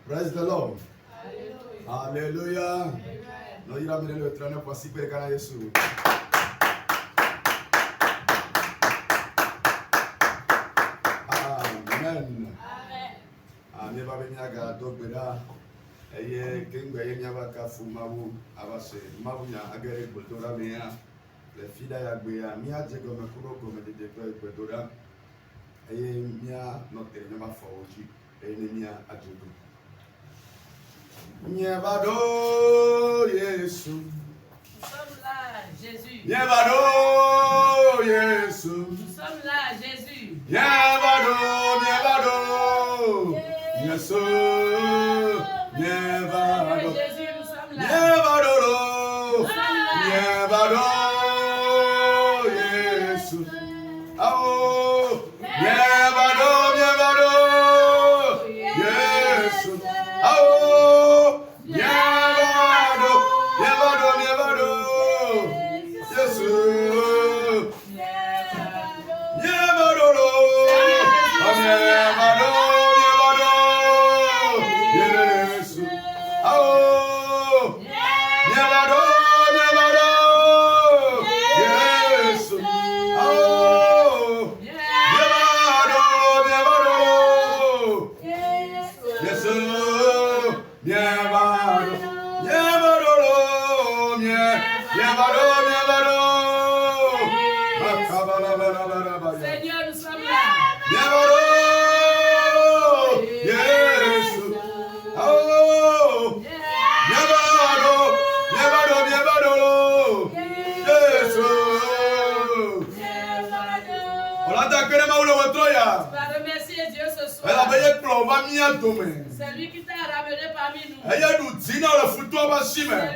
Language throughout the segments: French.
Praise the Lord. Alléluia. Nous irons amener le trône pour si peu de Kana Yesu. Amen. Amen. Va venir à Gadogbeda. Eye kengbe yenyaba kafu mabu abase mabu nya agere gbotora meya le fida ya gbe ya mi aje go mekuro go me de gbotora eye mia no tere nyama fawoji eye mia ajogo Nyebado Yesu. Nous sommes là, Jésus. Nyebado Yesu. Nous sommes là, Jésus. Nyebado Yesu. Nyebado. Jésus, nous sommes là. Nyebado. Nyebado Yesu. Oh. Nyebado Yesu. Oh. Nyebado Yesu. Seigneur, nous sommes là. C'est lui qui t'a ramené parmi nous. C'est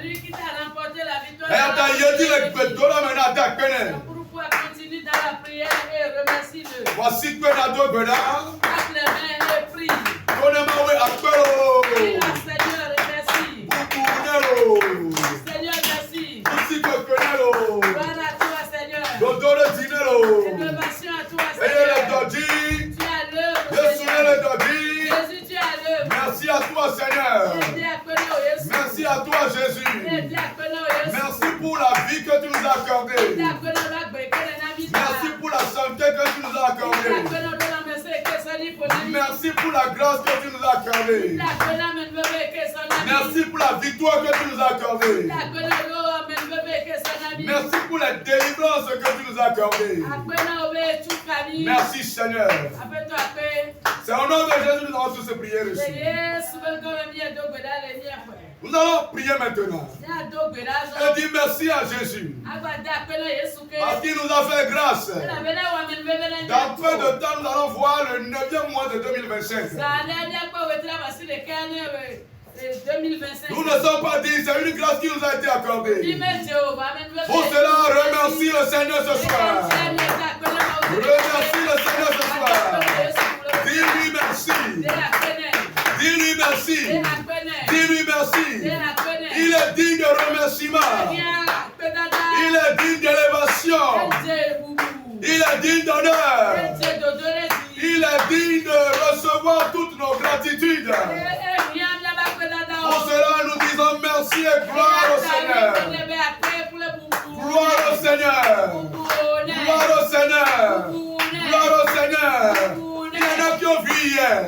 lui qui t'a remporté la victoire. Pourquoi continue dans la prière et remercie-le. Voici que la dogue là. Claque les mains et prie. Prie la Seigneur, merci. Seigneur, merci. Gloire à toi, Seigneur. Élévation à toi, Seigneur. Tu as l'œuvre, Seigneur. Jésus, tu as l'œuvre. Merci à toi, Seigneur. Merci à toi, Jésus. Merci pour la vie que tu nous as accordée. Merci pour la santé que tu nous as accordée. Merci pour la grâce que tu nous as accordée. Merci pour la victoire que tu nous as accordée. Merci pour la délivrance que tu nous as accordée. Merci, Seigneur. C'est au nom de Jésus que nous avons tous ces prières ici. Nous allons prier maintenant. Et dire merci à Jésus. Parce qu'il nous a fait grâce. Dans peu de temps, nous allons voir le 9e mois de 2025. Nous ne sommes pas dit, c'est une grâce qui nous a été accordée. Pour cela, remercie le Seigneur ce soir. Remercie le Seigneur ce soir. Dis-lui merci. Dis-lui merci. Dis-lui merci. Il est digne de remerciement. Il est digne d'élévation. Il est digne d'honneur. Il est digne de recevoir toutes nos gratitudes. Pour cela, nous disons merci et gloire au Seigneur. Gloire au Seigneur. Gloire au Seigneur. Gloire au Seigneur. Il y en a qui ont vu hier,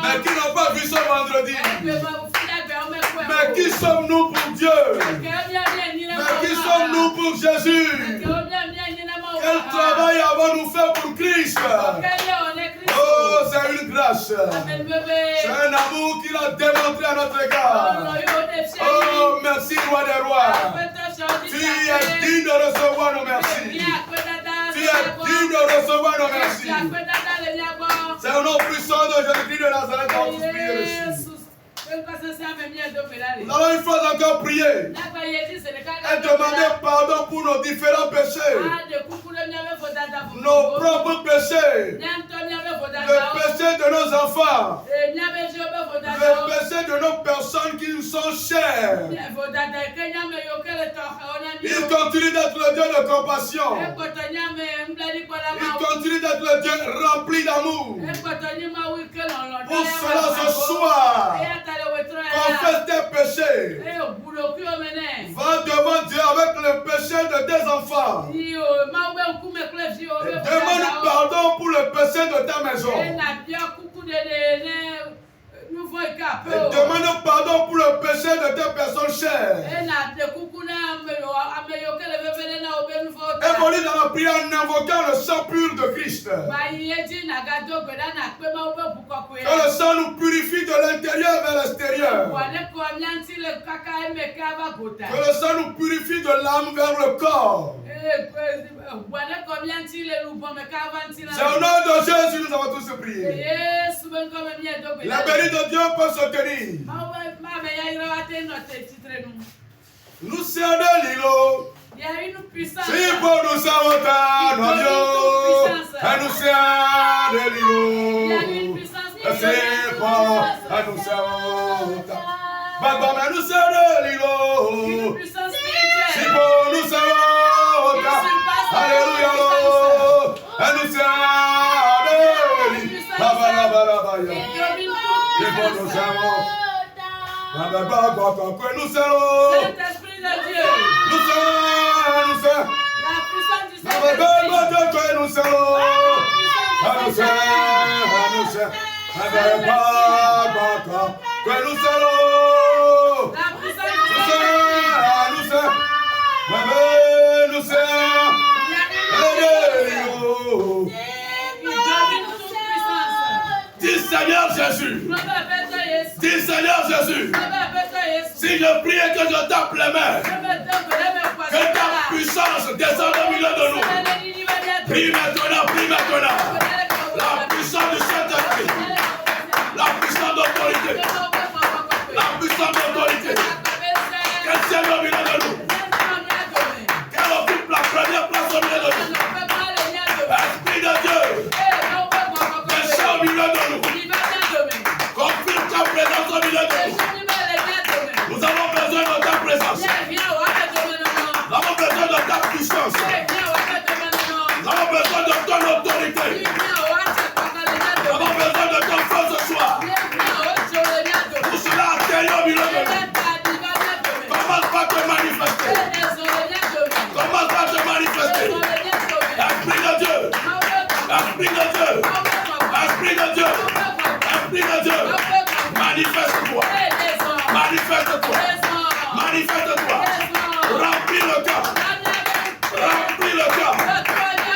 mais qui n'ont pas vu ce vendredi. Mais qui sommes-nous pour Dieu? Mais qui sommes-nous pour Jésus? Quel travail avons-nous fait pour Christ? Oh, c'est une grâce. C'est un amour qu'il a démontré à notre égard. Oh, merci, roi des rois. Tu es digne de recevoir nos merci. Tu es digne de recevoir nos merci. C'est au nom puissant de Jésus-Christ de Nazareth que nous prions dessus. Nous allons une fois encore prier et demander pardon pour nos différents péchés, nos propres péchés, le péché de nos enfants, le péché de nos personnes qui nous sont chères. Il continue d'être le Dieu de compassion. Il continue d'être le Dieu rempli d'amour. Pour cela, ce soir, péché, va devant Dieu avec le péché de tes enfants. Demande pardon pour le péché de ta maison. Et demande pardon pour le péché de tes personnes chères. Évolue dans la prière en invoquant le sang pur de Christ. Que le sang nous purifie de l'intérieur vers l'extérieur. Que le sang nous purifie de l'âme vers le corps. C'est au nom de Jésus nous avons tous prié. La bénie de Dieu peut se tenir. Nous sommes de l'îlot. Si pour nous sommes nous sommes de l'îlot. C'est pour nous sommes nous sommes de l'îlot. Si pour nous sommes alléluia. Nous sommes de l'îlot. C'est pour nous sommes. Nous sommes. Saint-Esprit de Dieu. Nous sommes. La puissance du Nous sommes. Saint-Esprit. Dis Seigneur Jésus. Dis Seigneur Jésus. Si je prie et que je tape les mains, que ta puissance descende au milieu de nous. Prie maintenant, prie maintenant. La puissance du Saint-Esprit. La puissance d'autorité. La puissance d'autorité. Qu'elle tienne au milieu de nous. Qu'elle occupe la première place au milieu de nous. Esprit de Dieu. Descends au milieu de nous. Confirme ta présence au milieu de nous. Nous avons besoin de ta présence. Nous avons besoin de ta puissance. Nous avons besoin de ton autorité. Nous avons besoin de ton feu ce soir. Pour cela, atterrir au milieu de nous. Commence par te manifester. Commence par te manifester. Esprit de Dieu. Esprit de Dieu. Esprit de Dieu. Esprit de Dieu. Manifeste-toi. Manifeste-toi. Manifeste-toi. Remplis le cœur. Remplis le cœur.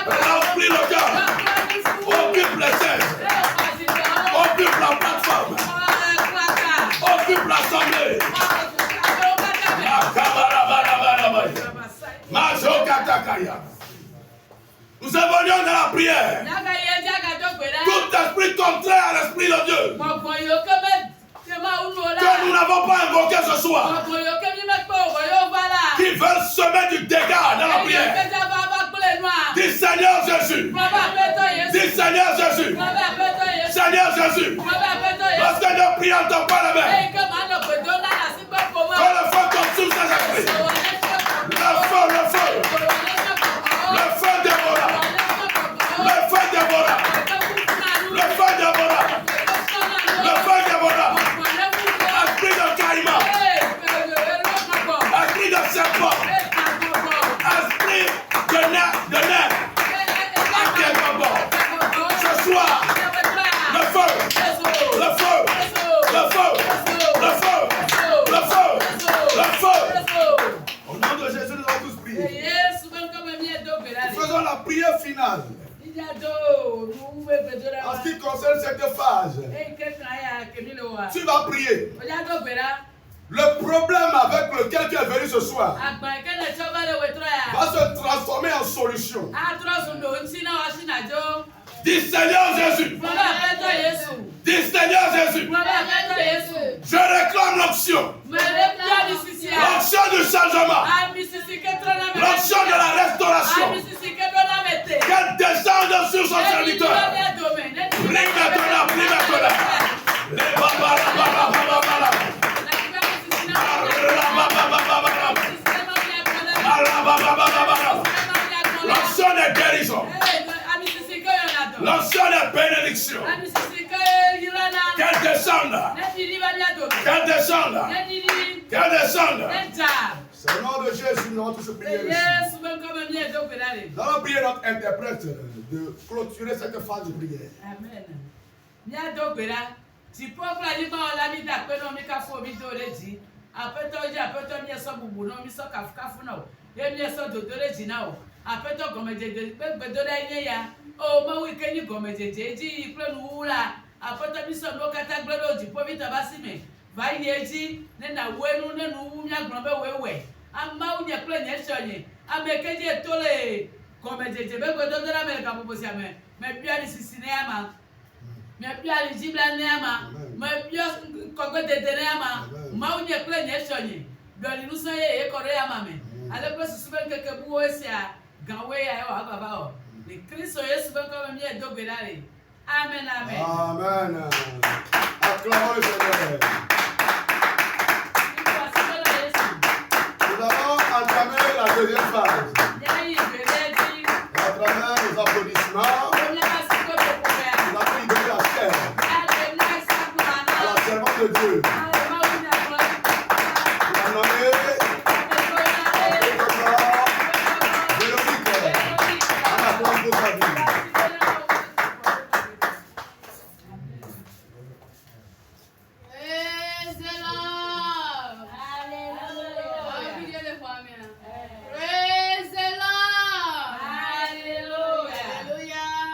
Remplis le cœur. Occupe les scènes. Occupe la plateforme. Occupe l'assemblée. Nous évoluons dans la prière. Tout esprit contraire à l'esprit de Dieu que nous n'avons pas invoqué ce soir, qui veulent semer du dégât dans la prière. Dis Seigneur Jésus. Dis Seigneur Jésus. Seigneur Jésus. Lorsque nous prions, t'en pas la main. Que le feu consume ces esprits. Le feu, le feu. Le feu dévora. Le feu dévora. Le feu dévora. Le feu dévora. Esprit de caïman. Esprit de serpent. Esprit de nerf. Ce soir, le feu. Le feu. Le feu. Le feu. Le feu. Le feu. Au nom de Jésus, nous allons tous prier. Faisons la prière finale. En ce qui concerne cette phase, tu vas prier. Le problème avec lequel tu es venu ce soir va se transformer en solution. Dis Seigneur Jésus. Dis Seigneur Jésus. Je réclame l'option. L'option du changement. L'option de la restauration. Qu'elle descende sur son serviteur. Prie maintenant, prie maintenant. Les l'option de guérison. L'option de bénédiction. Qu'elle descende. Qu'elle descende. Qu'elle descende. C'est le nom de Jésus, nous allons tous prier ici. Nous allons prier notre interprète de clôturer cette phase de prière. Amen. Amen, amen. Amen. Acclamons le Seigneur. Nous allons entamer la deuxième phase. Et à travers les applaudissements, nous allons libérer la chair à la servante de Dieu. Nous allons nommer Véronique en attendant pour sa vie. Praise the Lord. Hallelujah. Hallelujah.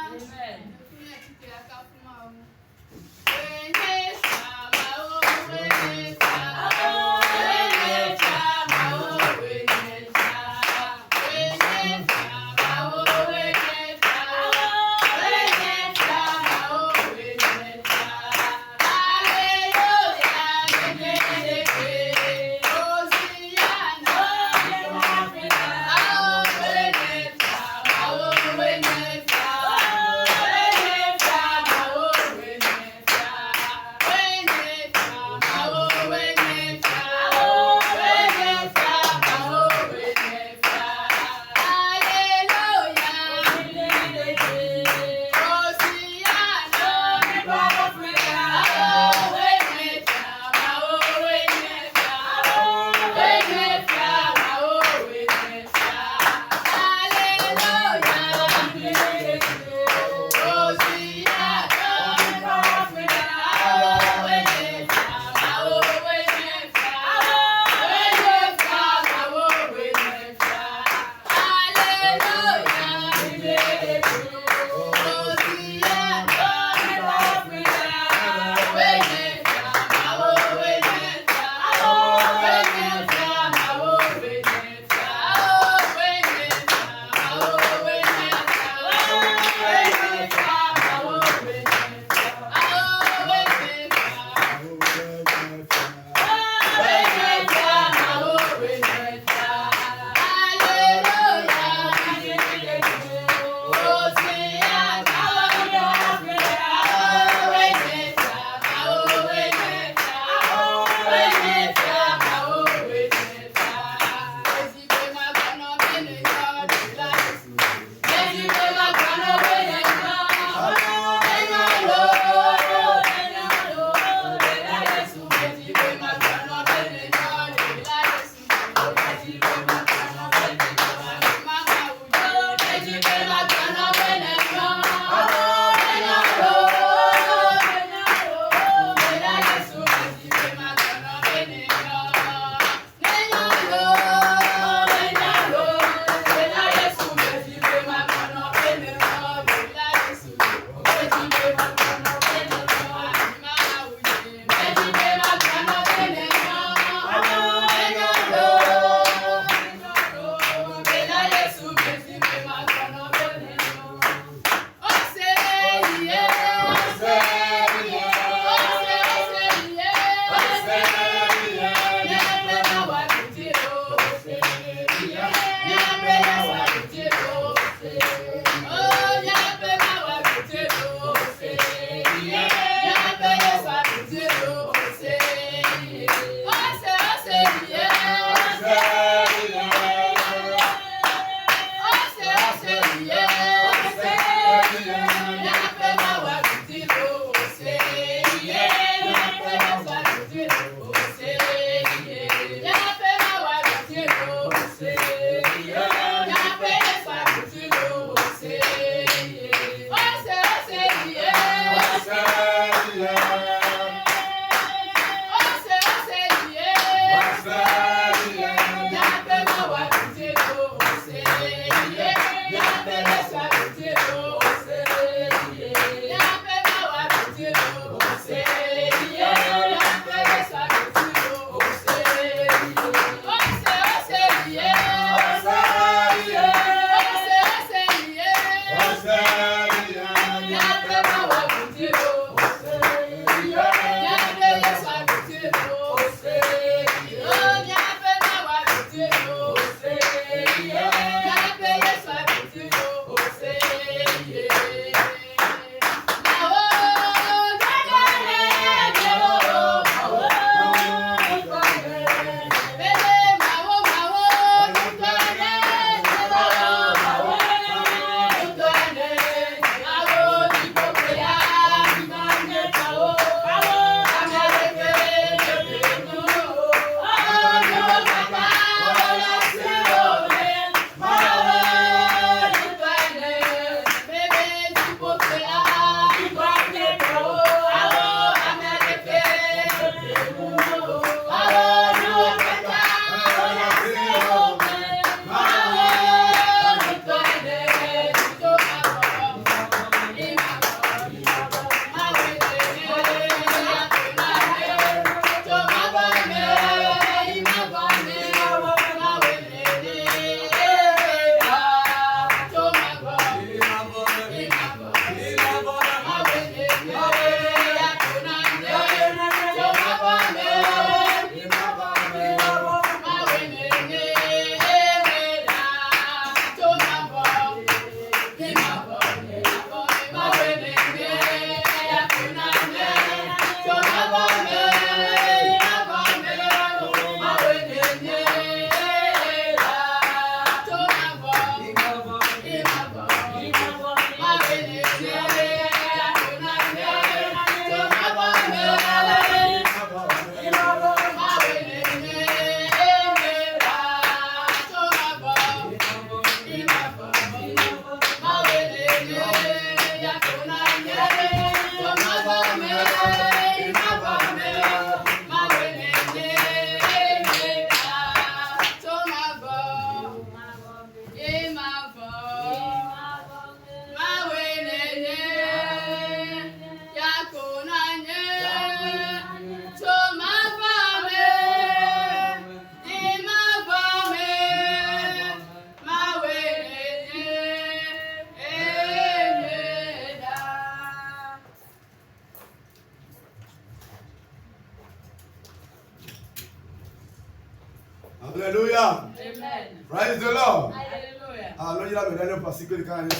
Alléluia. Amen. Praise the Lord. Alléluia. Alors, il y a le dernier passage que quand il est.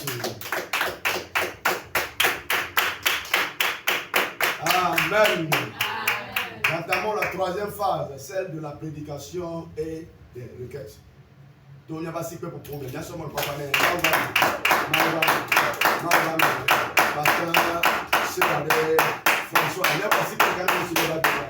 Amen. Notamment la troisième phase, celle de la prédication et des requêtes. Donc, il y a pas si peu pour prendre. Il y a seulement le papa. Pasteur, c'est François. Il y a pas si peu quand même sur le bâtiment.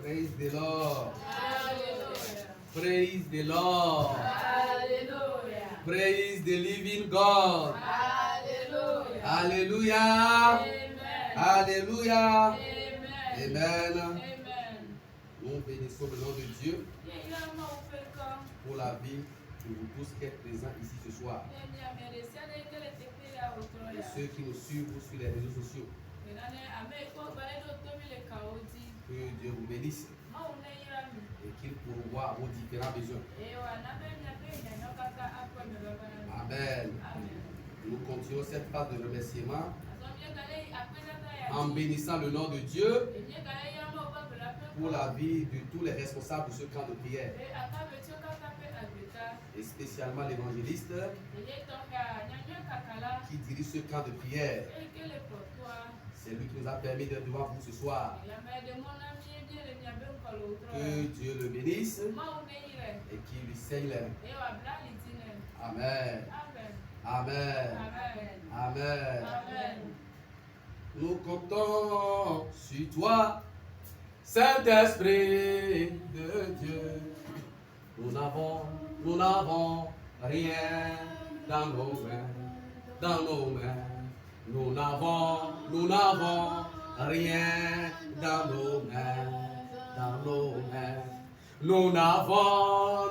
Praise the Lord. Hallelujah. Praise the Lord. Hallelujah. Praise the living God. Hallelujah. Alléluia. Amen. Alléluia. Amen. Amen. Amen. Nous bénissons le nom de Dieu pour la vie de vous tous qui êtes présents ici ce soir. Et ceux qui nous suivent sur les réseaux sociaux. Que Dieu vous bénisse et qu'il pourvoie vos différents besoins. Amen. Nous continuons cette phase de remerciement en bénissant le nom de Dieu pour la vie de tous les responsables de ce camp de prière. Et spécialement l'évangéliste qui dirige ce camp de prière. C'est lui qui nous a permis d'être devant vous ce soir. Que Dieu le bénisse et qu'il lui saigne les mains. Amen. Amen. Amen. Nous comptons sur toi, Saint-Esprit de Dieu. Nous n'avons rien dans nos mains, dans nos mains. Nous n'avons rien dans nos mains, dans nos mains. Nous n'avons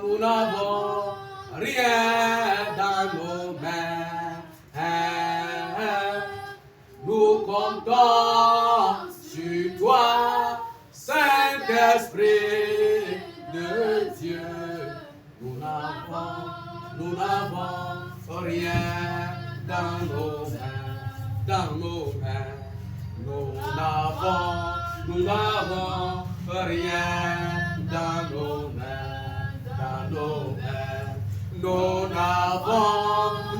rien dans nos mains. Nous comptons sur toi, Saint-Esprit de Dieu. Nous n'avons rien dans nos mains, dans nos mains. Nous n'avons rien dans nos mains, dans nos mains.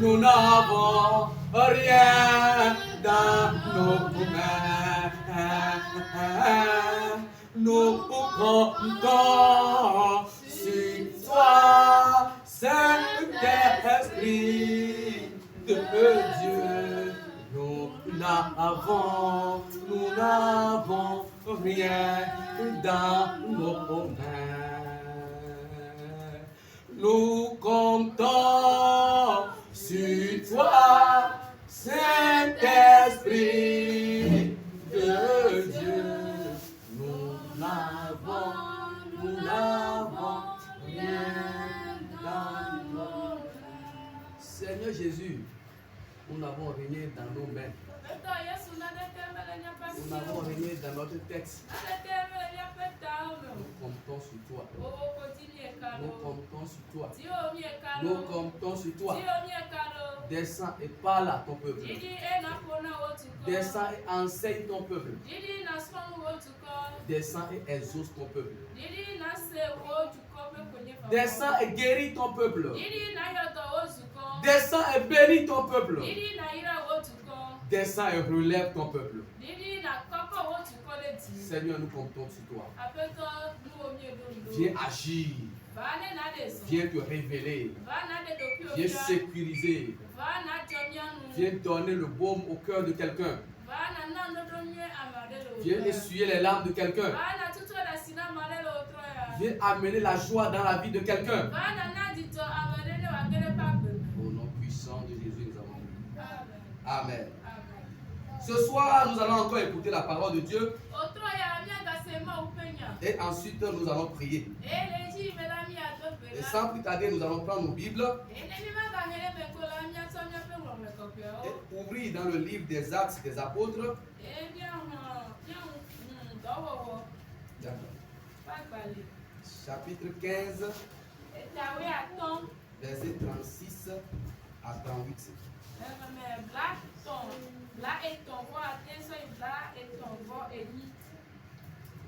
Nous n'avons rien dans nos mains. Nous comptons sur toi, Saint-Esprit de Dieu. Nous n'avons rien dans nos mains. Nous comptons sur toi, Saint-Esprit de Dieu. Nous n'avons rien dans nos mains. Seigneur Jésus, nous n'avons rien dans nos mains. Nous n'avons rien dans notre texte. Nous comptons sur toi. Nous comptons sur toi. Nous comptons sur toi. Descends et parle à ton peuple. Descends et enseigne ton peuple. Descends et exauce ton peuple. Descends et guéris ton peuple. Descends et bénis ton peuple. Descends et relève ton peuple. Seigneur, nous comptons sur toi. Viens agir. Viens te révéler. Viens sécuriser. Viens donner le baume au cœur de quelqu'un. Viens essuyer les larmes de quelqu'un. Viens amener la joie dans la vie de quelqu'un. Au nom puissant de Jésus, nous avons dit. Amen. Ce soir, nous allons encore écouter la parole de Dieu. Et ensuite, nous allons prier. Et sans plus tarder, nous allons prendre nos Bibles et ouvrir dans le livre des Actes des Apôtres. Chapitre 15, verset 36 à 38.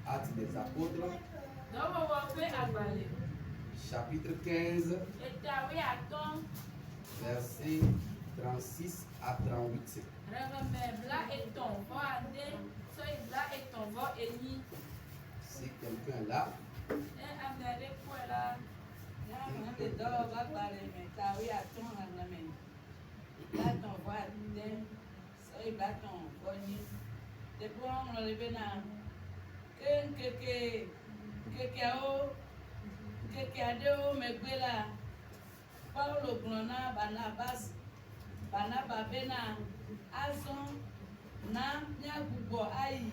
Actes des Apôtres, chapitre 15, verset 36 à 38. Si quelqu'un est là, Paulo Glona Barnabas Bena Azon na Nyagubo Ayi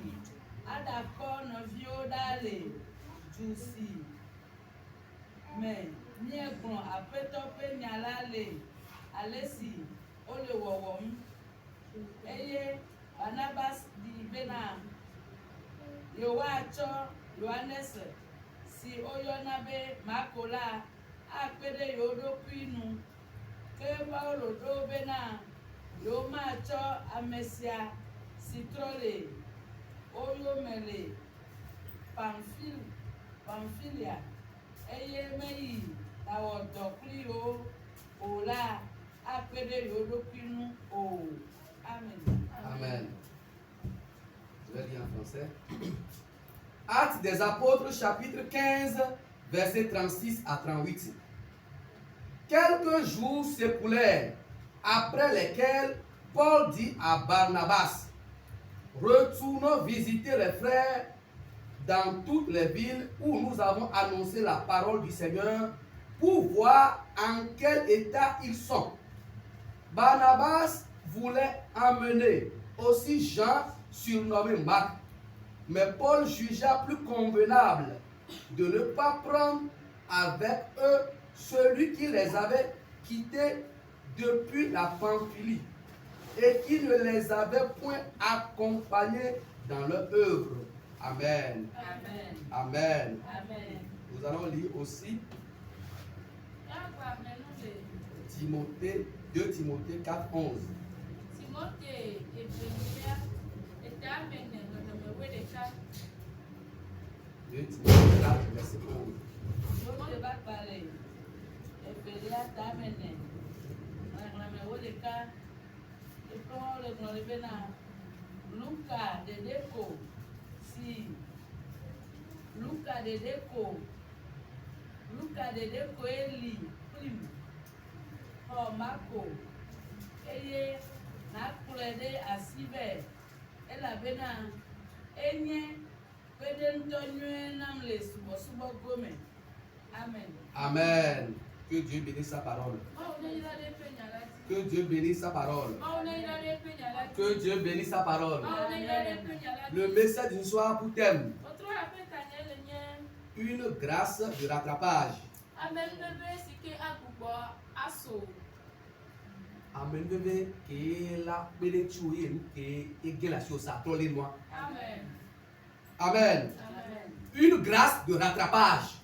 Adako Novio Dale Jusi Mais Niegbon Apetope Nyalale Alesi Ole Wowom Eye Barnabas di Bena Yowacho Yohanes Si Oyonabe Makola Akpede yodo kwinu ke Paulo do bena yo macho amesia citrole oyo mele Pamfilia eye meyi na wodokli o ola akpede yodo kwinu o. Amen. Amen. Je vais lire en français. Actes des Apôtres, chapitre 15, verset 36 à 38. Quelques jours s'écoulèrent, après lesquels Paul dit à Barnabas: retournons visiter les frères dans toutes les villes où nous avons annoncé la parole du Seigneur pour voir en quel état ils sont. Barnabas voulait emmener aussi Jean, surnommé Marc, mais Paul jugea plus convenable de ne pas prendre avec eux celui qui les avait quittés depuis la Pamphylie et qui ne les avait point accompagnés dans leur œuvre. Amen. Amen. Amen. Amen. Nous allons lire aussi Timothée, 2 Timothée 4, 11. 2 Timothée 4, verset 11. Luka de Deco Eli Prim Marco Eye Nakulede Asibe Elabena Enye Pedentonyue Namle Subo Gome. Amen. Amen. Que Dieu bénisse sa parole. Que Dieu bénisse sa parole. Que Dieu bénisse sa parole. Le message du soir pour thème: une grâce de rattrapage. Amen bébé qui la belle tuer qui est la chose à toi les moi. Amen. Amen. Une grâce de rattrapage.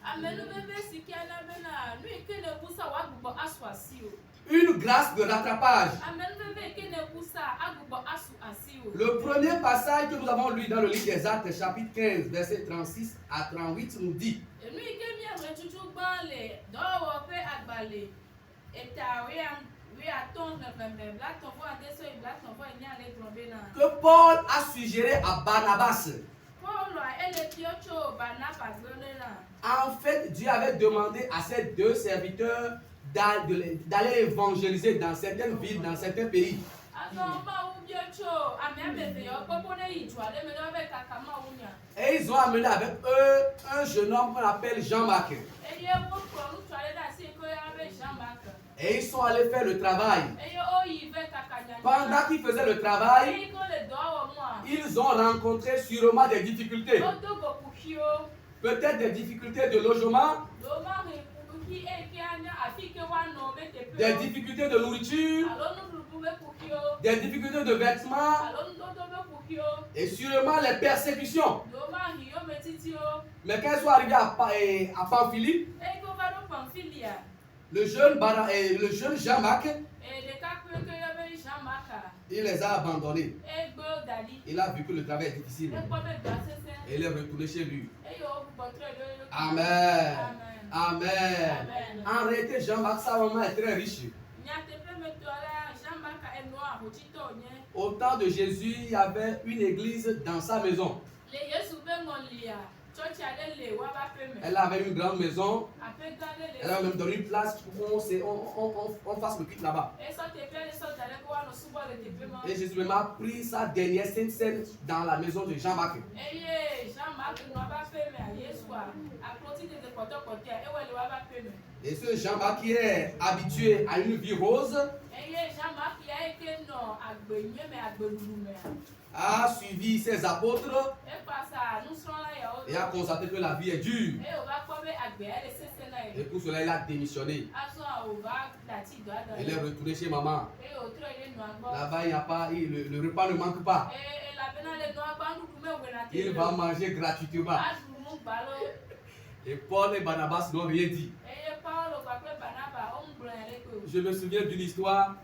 Une grâce de rattrapage. Le premier passage que nous avons lu dans le livre des Actes, chapitre 15, verset 36 à 38, nous dit que Paul a suggéré à Barnabas. En fait, Dieu avait demandé à ces deux serviteurs d'aller évangéliser dans certaines villes, dans certains pays. Et ils ont amené avec eux un jeune homme qu'on appelle Jean-Marc. Et ils sont allés faire le travail. Pendant qu'ils faisaient le travail, ils ont rencontré sûrement des difficultés. Peut-être des difficultés de logement, des difficultés de nourriture, des difficultés de vêtements et sûrement les persécutions. Mais quand ils sont arrivés à Pamphylie, le jeune Jean-Marc, il les a abandonnés. Il a vu que le travail est difficile. Et il est retourné chez lui. Amen. Amen. En réalité, Jean-Marc, sa maman est très riche. Au temps de Jésus, il y avait une église dans sa maison. Elle avait une grande maison. Elle a même donné une place pour qu'on fasse le culte là-bas. Et Jésus même a pris sa dernière sainte scène dans la maison de Jean-Marc. Et ce Jean-Marc qui est habitué à une vie rose a suivi ses apôtres et a constaté que la vie est dure. Et pour cela, il a démissionné. Il est retourné chez maman. Là-bas, il n'y a pas, le repas ne manque pas. Il va manger gratuitement. Et Paul et Barnabas n'ont rien dit. Je me souviens d'une histoire.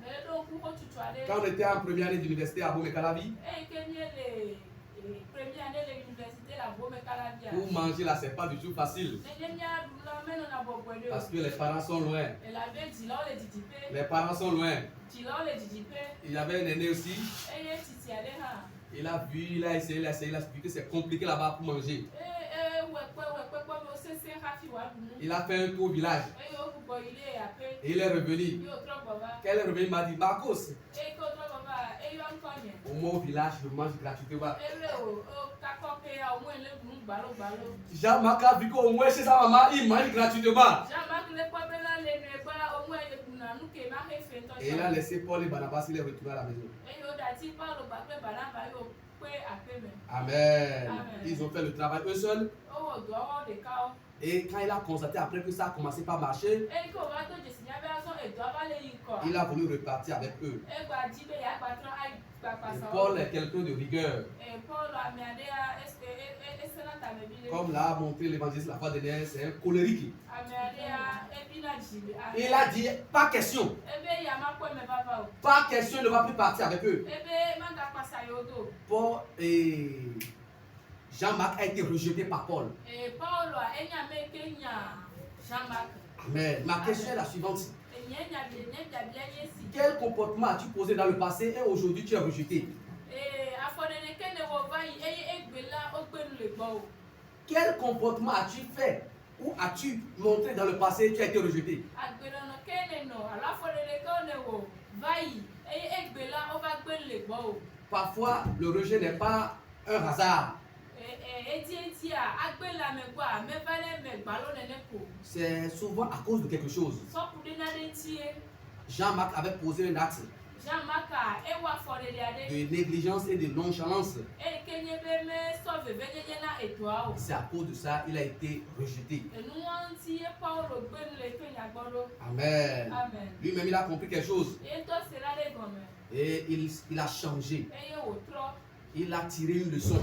Quand on était en première année d'université à Bomekalavi, pour manger là, c'est pas du tout facile. Parce que les parents sont loin. Les parents sont loin. Il y avait un aîné aussi. Il a vu, il a essayé, il a vu que c'est compliqué là-bas pour manger. Il a fait un tour au village. Et il est revenu. Quand il est revenu, il m'a dit, Marcos, Au moins au village, je mange gratuitement. Jean-Marc a vu qu'au moins chez sa maman, il mange gratuitement. Et il a laissé Paul et Barnabas, il est retourné à la maison. Amen. Ils ont fait le travail eux seuls. Et quand il a constaté après que ça a commencé par marcher, il a voulu repartir avec eux. Et Paul est quelqu'un de rigueur. Comme l'a montré l'évangéliste la fois dernière, c'est un colérique. Il a dit, pas question. Pas question, il ne va plus partir avec eux. Paul et Jean-Marc a été rejeté par Paul. Mais ma question est la suivante. Quel comportement as-tu posé dans le passé et aujourd'hui tu es rejeté? Quel comportement as-tu fait ou as-tu montré dans le passé et tu as été rejeté? Parfois, le rejet n'est pas un hasard. C'est souvent à cause de quelque chose. Jean-Marc avait posé un acte de négligence et de nonchalance. C'est à cause de ça qu'il a été rejeté. Amen. Lui-même, il a compris quelque chose. Et il a changé. Il a tiré une leçon.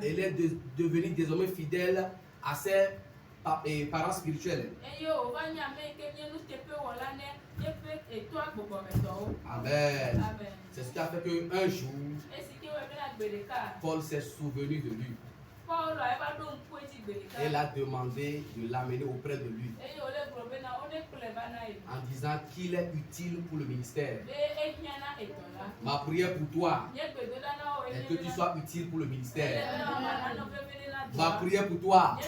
Il est devenu désormais fidèle à ses parents spirituels. Amen. C'est ce qui a fait qu'un jour, Paul s'est souvenu de lui. Elle a demandé de l'amener auprès de lui en disant qu'il est utile pour le ministère. Ma prière pour toi est que tu sois utile pour le ministère. Ma prière pour toi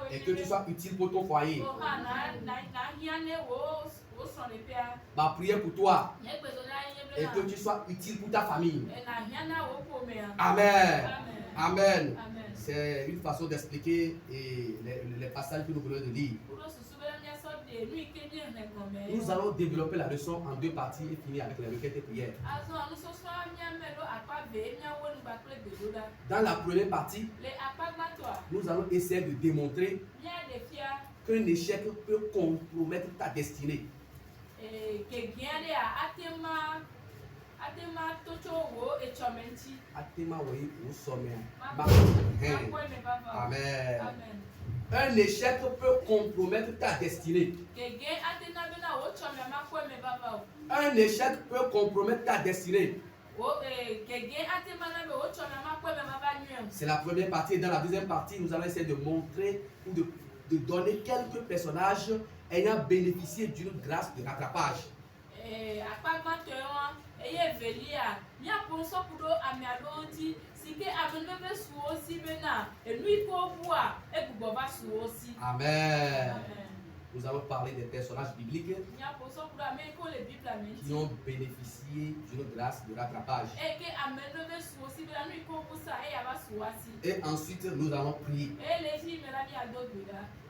est que tu sois utile pour ton foyer. Ma prière pour toi est que tu sois utile pour ta famille. Amen. Amen. C'est une façon d'expliquer les passages que nous venons de lire. Nous allons développer la leçon en deux parties et finir avec les requêtes et prières. Dans la première partie, nous allons essayer de démontrer qu'un échec peut compromettre ta destinée. Amen. Un échec peut compromettre ta destinée. Un échec peut compromettre ta destinée. C'est la première partie. Dans la deuxième partie, nous allons essayer de montrer ou de donner quelques personnages ayant bénéficié d'une grâce de rattrapage. Amen. Nous allons parler des personnages bibliques qui ont bénéficié d'une grâce de rattrapage. Et ensuite, nous allons prier.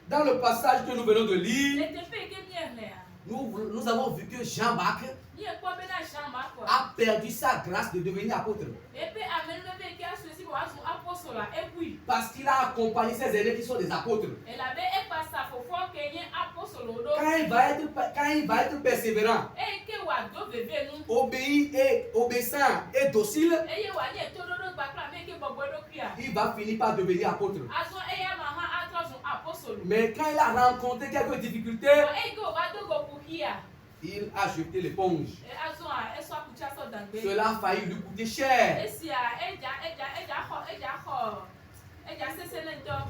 Dans le passage que nous venons de lire, nous avons vu que Jean-Marc a perdu sa grâce de devenir apôtre. Parce qu'il a accompagné ses aînés qui sont des apôtres. Quand il va être persévérant, obéissant et docile, il va finir par devenir apôtre. Mais quand il a rencontré quelques difficultés, il a jeté l'éponge. Cela a failli lui coûter cher.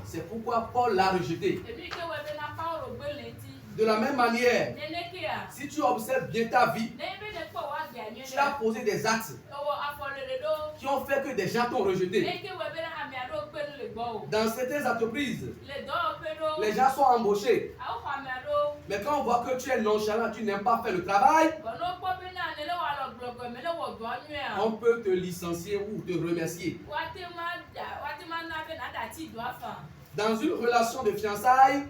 C'est pourquoi Paul l'a rejeté. De la même manière, si tu observes bien ta vie, tu as posé des actes qui ont fait que des gens t'ont rejeté. Dans certaines entreprises, les gens sont embauchés. Mais quand on voit que tu es nonchalant, tu n'aimes pas faire le travail, On peut te licencier ou te remercier. Dans une relation de fiançailles,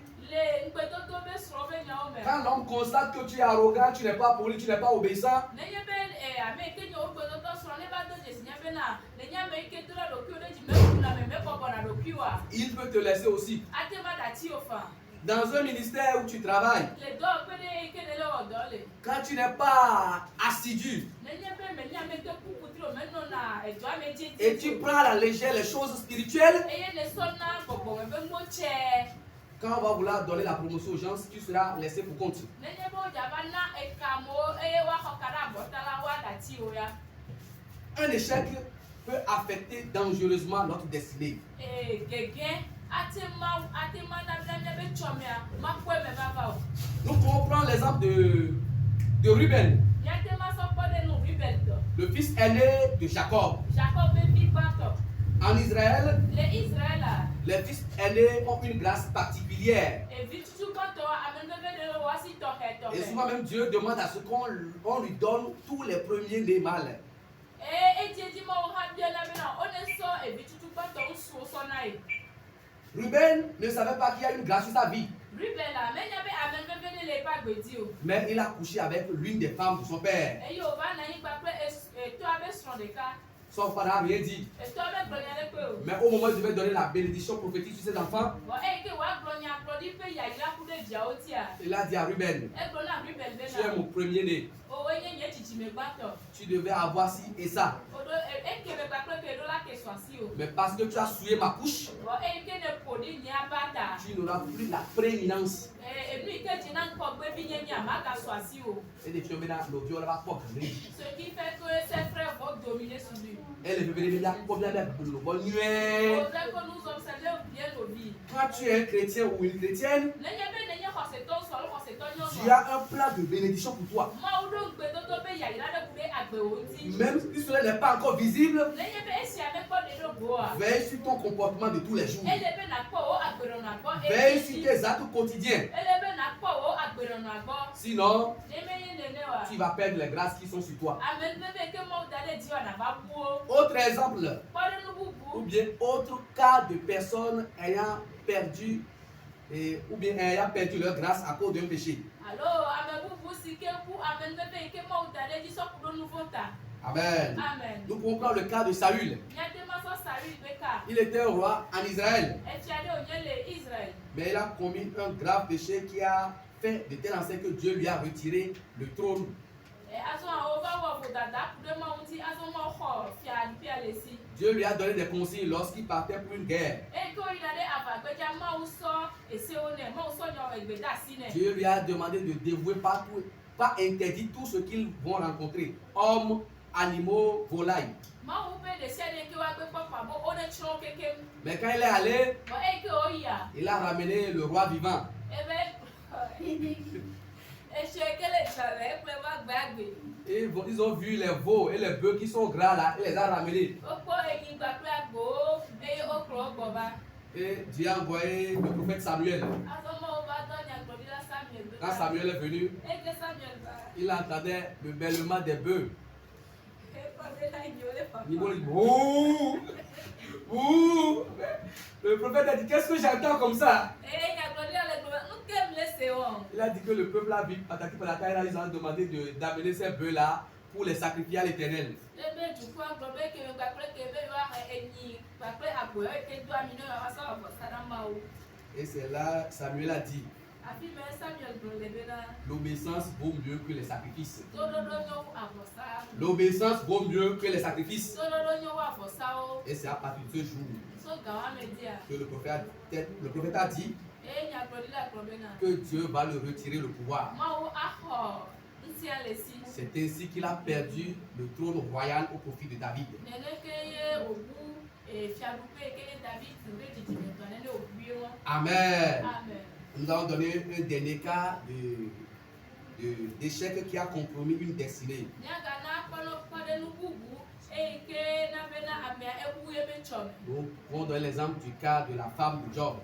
quand l'homme constate que tu es arrogant, tu n'es pas poli, tu n'es pas obéissant, il peut te laisser aussi. Dans un ministère où tu travailles, quand tu n'es pas assidu et tu prends à la légère les choses spirituelles, quand on va vouloir donner la promotion aux gens, tu seras laissé pour compte. Un échec peut affecter dangereusement notre destinée. Nous pouvons prendre l'exemple de Ruben, le fils aîné de Jacob. En Israël, les fils aînés ont une grâce particulière. Et souvent même Dieu demande à ce qu'on lui donne tous les premiers-nés mâles. Ruben ne savait pas qu'il y a une grâce sur sa vie. Mais il a couché avec l'une des femmes de son père. Son père n'a rien dit. Mais au moment où je vais donner la bénédiction prophétique sur ses enfants, il a dit à Ruben, tu es mon premier-né. Tu devais avoir ci et ça. Mais parce que tu as souillé ma couche, tu n'auras plus la prééminence. Et des filles maintenant, le viol va pas gagner. Ce qui fait que ses frères vont dominer sur lui. Elle veut venir là pour bien le bon nuit. Quand tu es un chrétien ou une chrétienne, tu as un plan de bénédiction pour toi. Même si cela n'est pas encore visible, veille sur ton comportement de tous les jours. Veille sur tes actes quotidiens. Sinon, tu vas perdre les grâces qui sont sur toi. Autre exemple, ou bien autre cas de personnes ayant perdu ou bien ayant perdu leur grâce à cause d'un péché. Amen. Amen. Nous pouvons prendre le cas de Saül. Il était un roi en Israël. Mais il a commis un grave péché qui a fait de telle enseigne que Dieu lui a retiré le trône. Dieu lui a donné des consignes lorsqu'il partait pour une guerre. Dieu lui a demandé de dévouer pas interdit tout ce qu'ils vont rencontrer. Hommes, animaux, volailles. Mais quand il est allé, il a ramené le roi vivant. Et ils ont vu les veaux et les bœufs qui sont gras là, il les a ramenés. Et Dieu a envoyé le prophète Samuel. Quand Samuel est venu, il entendait le bêlement des bœufs. Le prophète a dit, qu'est-ce que j'entends comme ça? Il a dit que le peuple a vu attaqué par la taille, ils ont demandé d'amener ces bœufs-là pour les sacrifier à l'Éternel. Et c'est là Samuel a dit, l'obéissance vaut mieux que les sacrifices. L'obéissance vaut mieux que les sacrifices. Et c'est à partir de ce jour que le prophète a dit que Dieu va le retirer le pouvoir. C'est ainsi qu'il a perdu le trône royal au profit de David. Amen. Nous allons donner un dernier cas d'échec qui a compromis une destinée. Nous prenons l'exemple du cas de la femme de Job.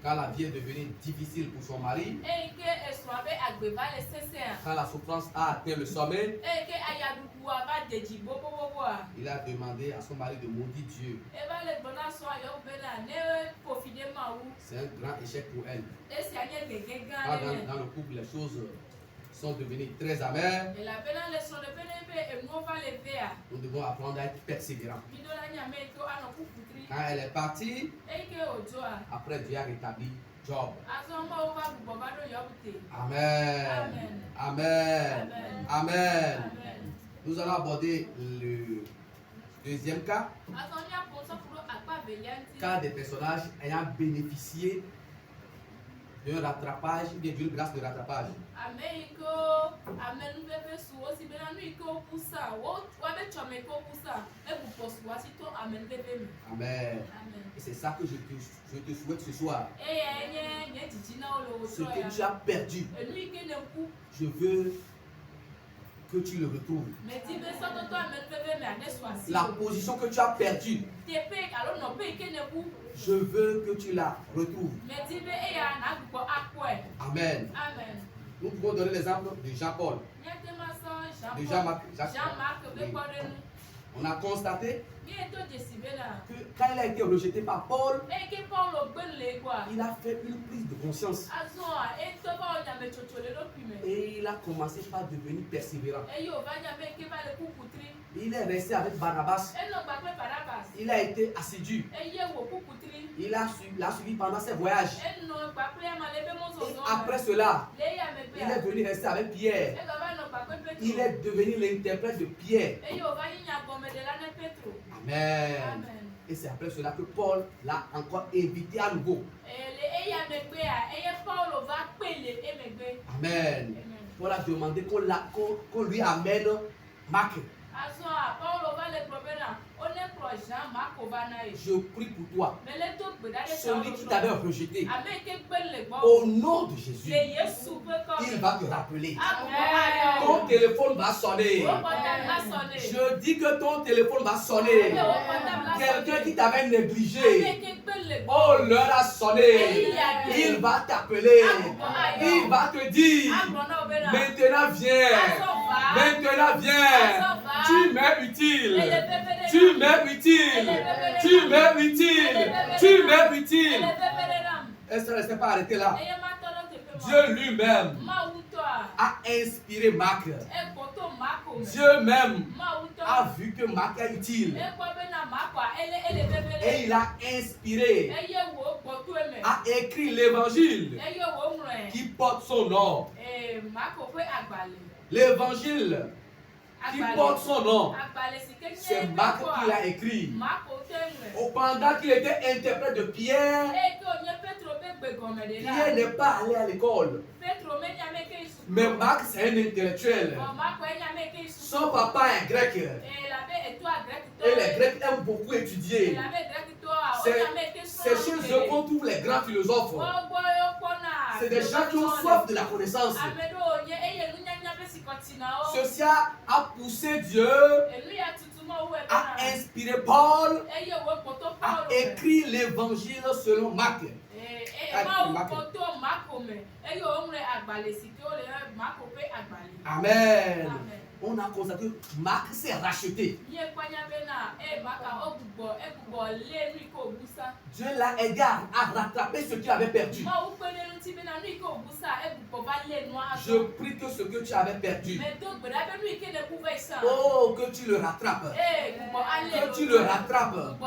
Quand la vie est devenue difficile pour son mari, quand la souffrance a atteint le sommet, il a demandé à son mari de maudire Dieu. C'est un grand échec pour elle. Quand dans le couple, les choses sont devenues très amères, nous devons apprendre à être persévérants. Quand elle est partie, après Dieu a rétabli Job. Amen. Amen. Amen. Nous allons aborder le deuxième cas. Cas des personnages ayant bénéficié d'un rattrapage, d'une grâce de rattrapage. Amen. Et c'est ça que je te souhaite ce soir. Ce que tu as perdu, je veux que tu le retrouves. La position que tu as perdue, je veux que tu la retrouves. Amen. Nous pouvons donner l'exemple de Jean-Paul. De Jean-Marc. On a constaté que quand il a été rejeté par Paul, il a fait une prise de conscience. Et il a commencé par devenir persévérant. Il est resté avec Barnabas. Il a été assidu. Il a suivi pendant ses voyages. Et après cela, il est venu rester avec Pierre. Il est devenu l'interprète de Pierre. Amen. Et c'est après cela que Paul l'a encore invité à nouveau. Amen. Paul a demandé qu'on lui amène Marc. Je prie pour toi. Celui qui t'avait rejeté, au nom de Jésus, il va te rappeler. Ton téléphone va sonner. Je dis que ton téléphone va sonner. Quelqu'un qui t'avait négligé, oh, l'heure a sonné. Il va t'appeler. Il va te dire, maintenant viens. Maintenant viens. Tu m'es utile. Tu m'es utile. Tu m'es utile. Tu m'es utile. Et ça ne s'est pas arrêté là. Dieu lui-même a inspiré Marc. Dieu même a vu que Marc est utile. Et il a inspiré, a écrit l'évangile qui porte son nom. L'évangile qui porte son nom, c'est Marc qui l'a écrit. Pendant qu'il était interprète de Pierre, Pierre n'est pas allé à l'école. Mais Marc, c'est un intellectuel. Son papa est grec. Et les Grecs aiment beaucoup étudier. C'est chez eux qu'on trouve les grands philosophes. C'est des gens qui ont soif de la connaissance. Ceci a poussé Dieu, a inspiré Paul, a écrit l'évangile selon Marc. Amen. On a constaté que Marc s'est racheté. Dieu l'a aidé à rattraper ce qu'il avait perdu. Je prie que ce que tu avais perdu, oh, que tu le rattrapes. Que tu le rattrapes.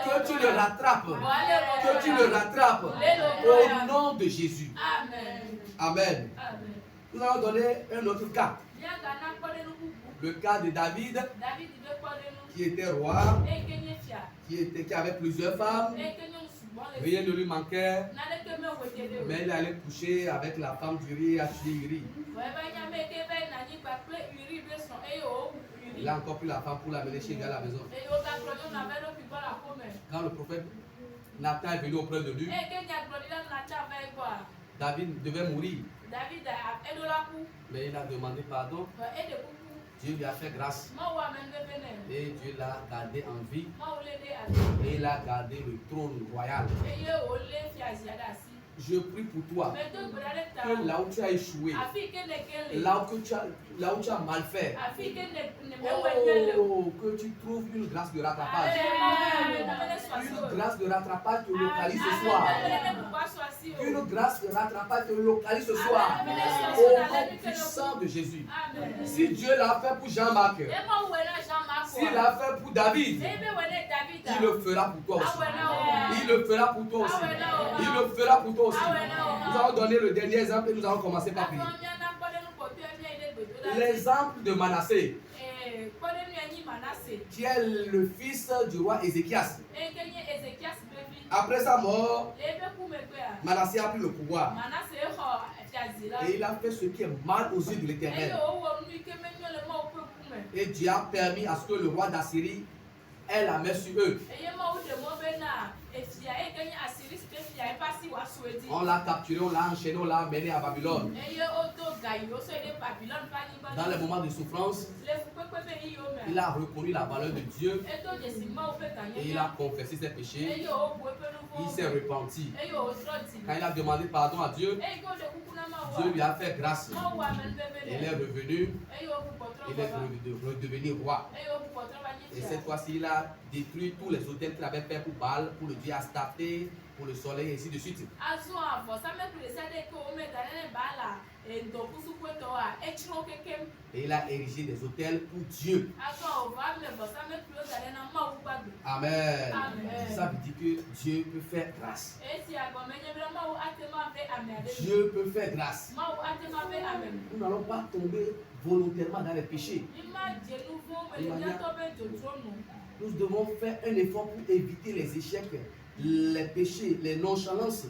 Que tu le rattrapes. Que tu le rattrapes. Au nom de Jésus. Amen. Nous allons donner un autre cas. Le cas de David, qui était roi, qui avait plusieurs femmes. Rien ne lui manquait, mais il allait coucher avec la femme d'Uri, a tué Uri. Il a encore pris la femme pour l'amener chez lui à la maison. Quand le prophète Nathan est venu auprès de lui, David devait mourir. Mais il a demandé pardon. Dieu lui a fait grâce. Et Dieu l'a gardé en vie. Et il a gardé le trône royal. Je prie pour toi que là où tu as échoué, là où tu as mal fait, que tu trouves une grâce de rattrapage. Une grâce de rattrapage te localise ce soir. Une grâce de rattrapage te localise ce soir. Au nom puissant de Jésus. Si Dieu l'a fait pour Jean-Marc, s'il l'a fait pour David, il le fera pour toi aussi. Il le fera pour toi aussi. Il le fera pour toi aussi. Nous allons donner le dernier exemple et nous allons commencer par prier. L'exemple de Manassé, qui est le fils du roi Ézéchias. Après sa mort, Manassé a pris le pouvoir. Et il a fait ce qui est mal aux yeux de l'Éternel. Et Dieu a permis à ce que le roi d'Assyrie ait la main sur eux. On l'a capturé, on l'a enchaîné, on l'a amené à Babylone. Dans les moments de souffrance, il a reconnu la valeur de Dieu et il a confessé ses péchés. Il s'est repenti. Quand il a demandé pardon à Dieu, Dieu lui a fait grâce. Il est revenu. Il est redevenu roi. Et cette fois-ci, il a détruit tous les hôtels qu'il avait fait pour Baal, pour le dieu Astarté, pour le soleil, et ainsi de suite. Et il a érigé des hôtels pour Dieu. Amen. Ça veut dire que Dieu peut faire grâce. Dieu peut faire grâce. Nous n'allons pas tomber volontairement dans les péchés. Nous devons faire un effort pour éviter les échecs, les péchés, les nonchalances.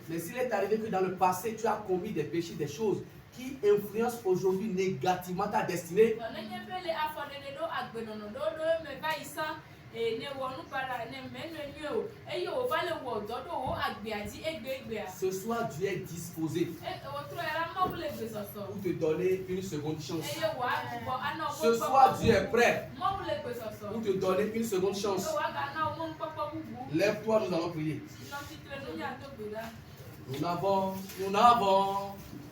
Mais s'il est arrivé que dans le passé, tu as commis des péchés, des choses qui influencent aujourd'hui négativement ta destinée, ce soir Dieu est disposé pour te donner une seconde chance. Ce soir Dieu est prêt pour te donner une seconde chance. Lève-toi, nous allons prier. Nous n'avons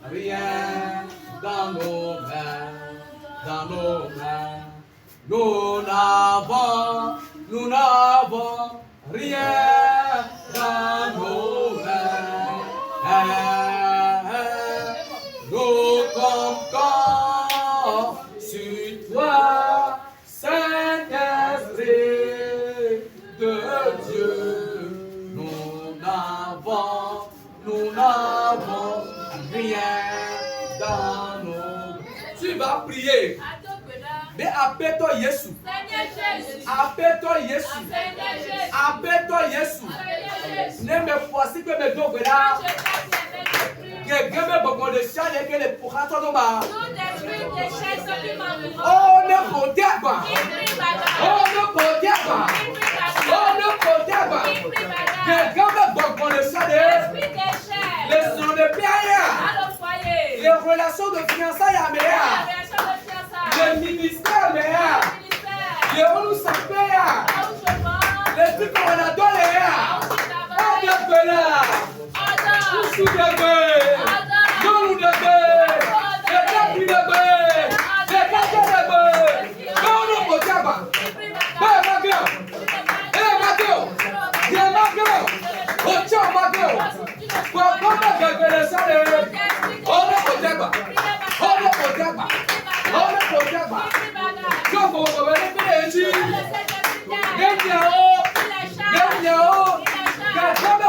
rien dans nos mains, dans nos mains. Nous n'avons rien dans nos mains. Nous comptons sur toi, Saint-Esprit de Dieu. Nous n'avons rien dans nos mains. Tu vas prier. Mais appelle-toi Jésus. Appelle-toi Jésus. Appelle-toi Jésus. Ne me voici que me dogera. Que me beaucoup de chats et que les pourratons n'ont pas. Oh, ne potez pas. Oh, ne potez pas. Oh, ne potez pas. Que me beaucoup de chats les sons de pierre. Les relations de fiançailles à meilleur. Le ministère meilleur. Les relous sapéa. Les trucs qu'on a donné. On est là. Nous sous de gueule. Nous de gueule. Les tapis de gueule. Les tapis de gueule. Nous nous potons pas. Bah ma gueule. Eh ma gueule. Viens ma gueule. Ocha ma gueule. Quoi comme ma gueule ça le. On ne potons pas. On ne potons pas. On ne potons pas. Comme on va les pécher. Gagnao. Gagnao. Gagnao.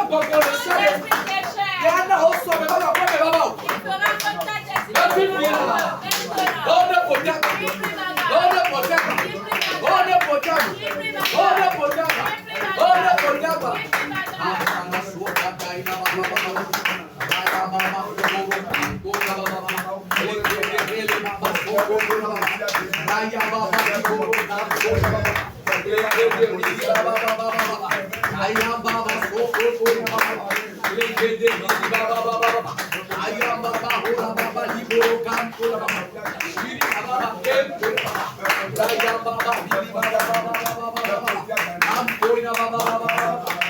Baba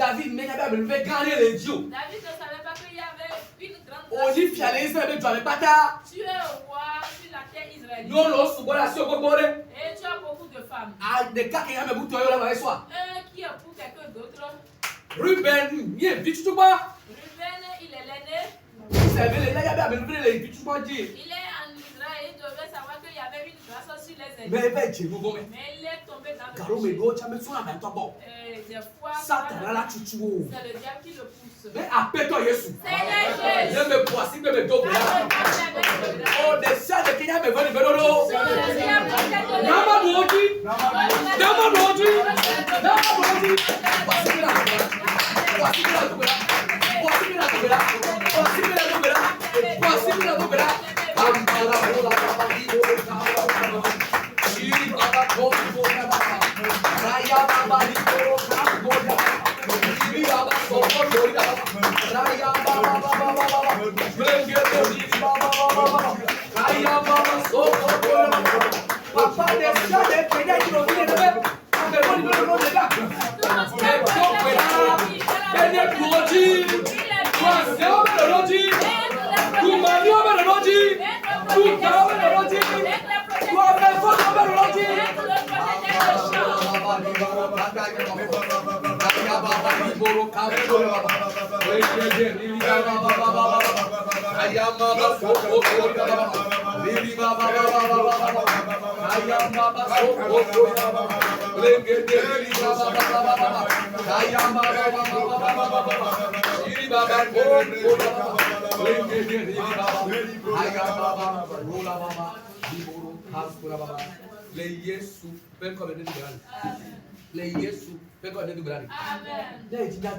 David ne gagner les dieux. David ne savait pas qu'il y avait une grande Tu es roi sur la terre israélienne. Et tu as beaucoup de femmes. Un qui est pour quelqu'un d'autre. Ruben, il est l'aîné. Il est en Israël, il devait savoir qu'il y avait une grâce sur les aînés. Mais il est tombé dans le péché. Des fois, c'est le diable qui le pousse. Mais appelle-toi Jésus. Seigneur Je me poisse, me dos. Oh, des cieux de Kenya me veulent me donner. Nama Boji.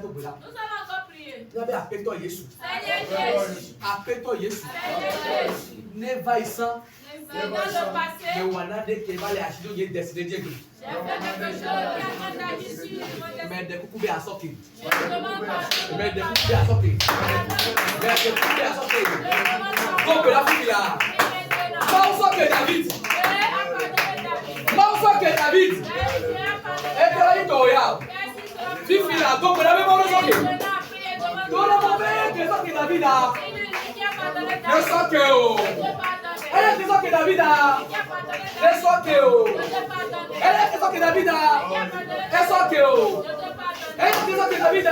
Nous allons encore prier. Appelle-toi Jésus. Appelle-toi Jésus. Ne va ici. Dans le passé, Mais on a des qui va les acheter, il y a des décidés. j'ai fait quelque chose qui a agi sur le monde. Mais des coups à sortir. Je ne demande pas. Mais des coups à sortir. Mais des coups à sortir. Comme la fille là. Pense que David. Pense que David. Et que la Victoria. Tu fais la tombe de la même sortie. Dans la mauvaise que ça que David a. Ne soit que oh. Elle est que David a. Ne soit que oh. Elle est que David a. Elle soit que oh. Elle est que David a.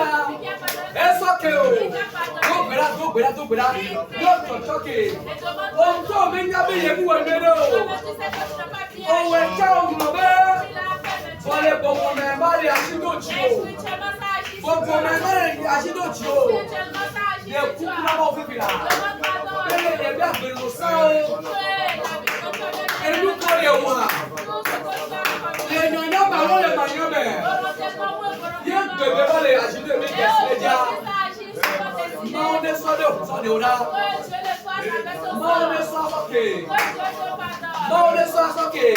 Elle soit que oh. Go bela. Go choke. On tombe il y a bien pour le mélo. On est ciao globe. On est bon mais mal à chidochio. Bon mais mal à chidochio. Les coups là on fait là. Elle est bien de l'océan. Elle nous connaît moi. Les nyanya ballon les magnome. Bien de les agiter les déjà. Non, ne soit de là. Non, ne soit soqué. Non, ne soit soqué.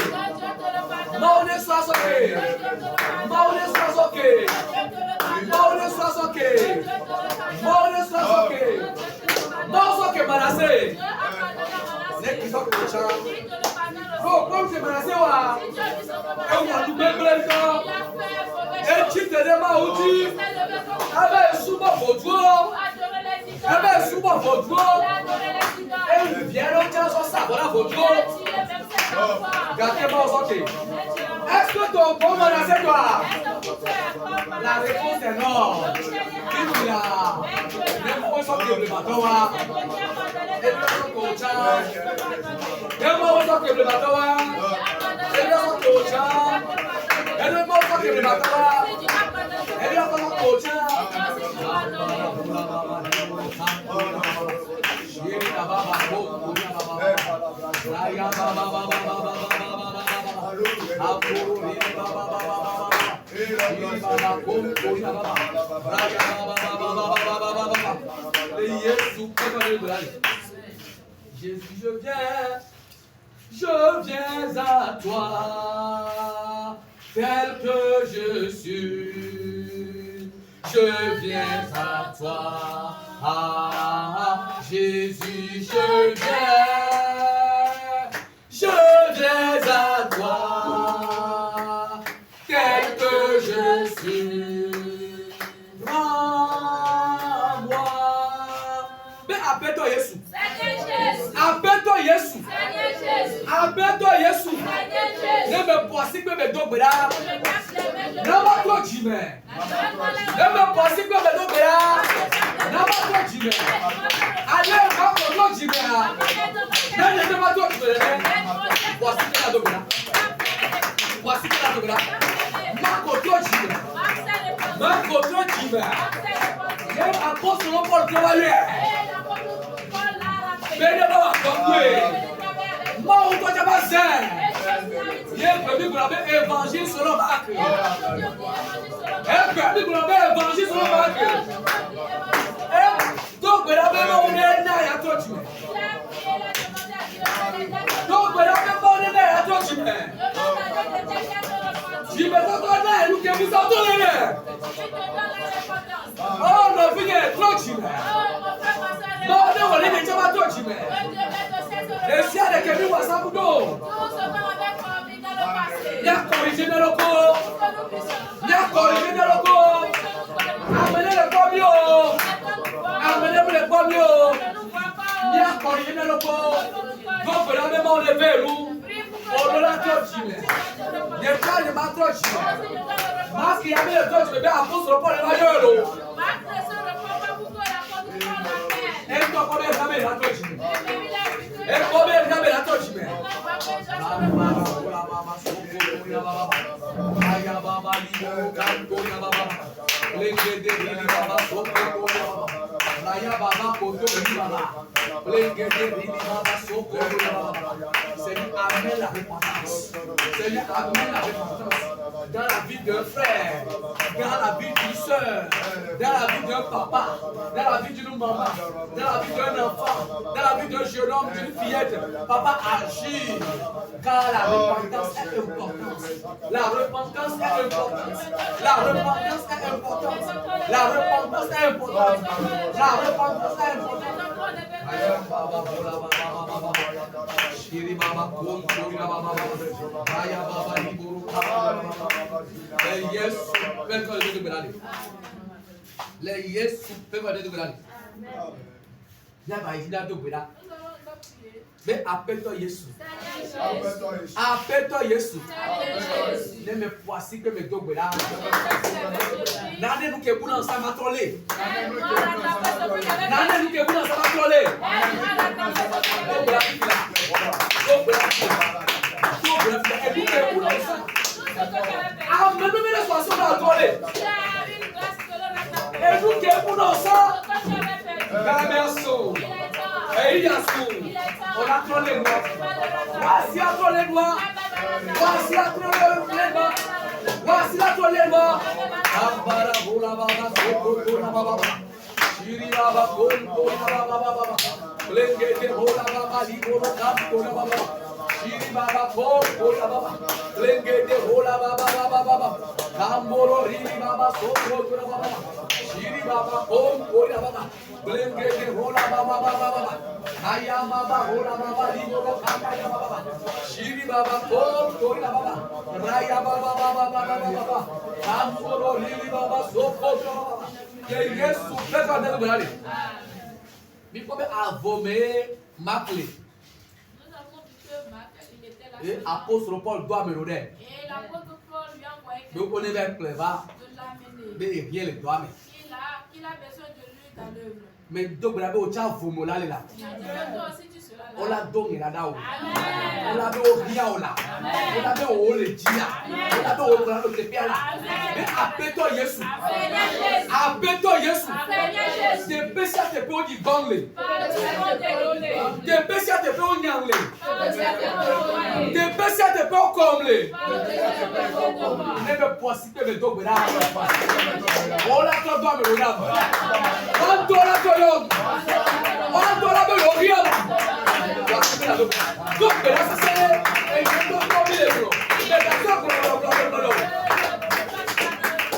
Non, ne soit soqué. Non, ne soit soqué. Non, ne soit soqué. Non, ne soit soqué. Non, soqué Manassé. C'est qui soque le chat. Oh, comme c'est Manassé, wa. Et on a tout bien plein de temps. Et tu te demandes où tu. Avec souvent votre. Avec souvent votre. Et le bien, on tient son sabre à votre. Gardez-moi au soqué. Est-ce que ton combat c'est toi? La réponse est non. Qui nous l'a? Les mots sont que le bateau. Et bien son coach. Les mots sont que le bateau. Et bien son coach. Et les mots sont que le bateau. Et bien son coach. Jésus, je viens à toi, tel que je suis. Je viens à toi, ah, Jésus, je viens à toi, tel que je suis. Prends-moi. Mais appelle-toi Jésus. Appelle-toi Jésus. Appelle-toi Jésus. Ne me poissy que me dobera. Ne me toi Jimé. Ne me poissy que me dobera. Ne me toi Jimé. Allez, va pour toi Jimé. Ne me toi Jimé. Voici que la dobera. Voici que la dobera. Marco toi Jimé. Marco toi Jimé. Même apôtre Paul travaillait. Mais ne va pas moi, on doit dire il y a un permis pour l'évangile selon Marc. Un permis pour l'évangile selon Marc. Donc, on est là, on est là, à toi, tu mets. Donc, on est là, on est là, à toi, tu mets. Tu mets ton temps là, nous qui vous entendons. Oh, non, viens, toi, tu mets. Non, non, on est là, toi, tu mets. Le ciel est que nous voyons d'eau. Il y a corrigé le loco. Il y a corrigé le loco. Amenez le pommier. Amenez le pommier. Il y a corrigé le loco. Donc, là, même on est verrou. On a la tortue. Les cas de ma tortue. Parce qu'il y avait le tortue, mais à cause de pas le maillot. Et toi, combien de la tortue? Et combien de la tortue? Seigneur, amène la repentance. Seigneur, amène la repentance dans la vie d'un frère, dans la vie d'une soeur, dans la vie d'un papa, dans la vie d'une maman, dans la vie d'un enfant, dans la vie d'un jeune homme, d'une fillette. Papa, agit, car la repentance est importante. La repentance est importante. La repentance est importante. La repentance est importante. La repentance est importante. Les yes peuvent aller de Brani. Mais appelle-toi Jésus. Appelle-toi Jésus. Ne me voici que mes dos là. N'allez nous que vous dans sa matrolée. N'allez nous que vous dans sa matrolée. Ah, mais nous les soissons dans la toilette. Et nous qui sommes dans ça. Gamerso. Et il y a sous. On a trop les doigts. Voici à trop les doigts. Voici à trop les doigts. Voici à trop les doigts. Ambara bola baba bola baba. Shiri baba bola baba. Lengete bola baba di bola baba. Shiri baba bola baba. Lengete bola baba baba. Kamboro ri baba bola baba. Shiri baba bola baba. Lengete bola baba baba. Kaya baba bola baba di bola baba. Shiri baba bola baba. Raya baba baba. Kamboro ri baba bola baba. Que Yesu pega dentro do ali. Me come avome macle. Nous avons vu que Marc, il était là. Et l'apôtre Paul doit me donner. Et l'apôtre Paul lui a envoyé Donc on est vers Cléva. de l'amener. Mais rien le doit. Qu'il a besoin de lui dans l'œuvre. Mais donc vous avez au tchao vous là. Il a dit que toi aussi tu seras là. On l'a donné là-dedans. Amen. On l'a donné au Ria là. On l'a donné au Ledia. On l'a donné au Ledia là. Mais appelle-toi Jésus. Appelle-toi Jésus. Depuis ça te peut dire gongle. Depuis ça te peut nyangle. Depuis ça te peut combler. Ne me possible de donc là. On l'a donné me regarde. On doit la donner. On doit la donner. Donc, là, ça c'est un peu comme les bros. Mais d'accord,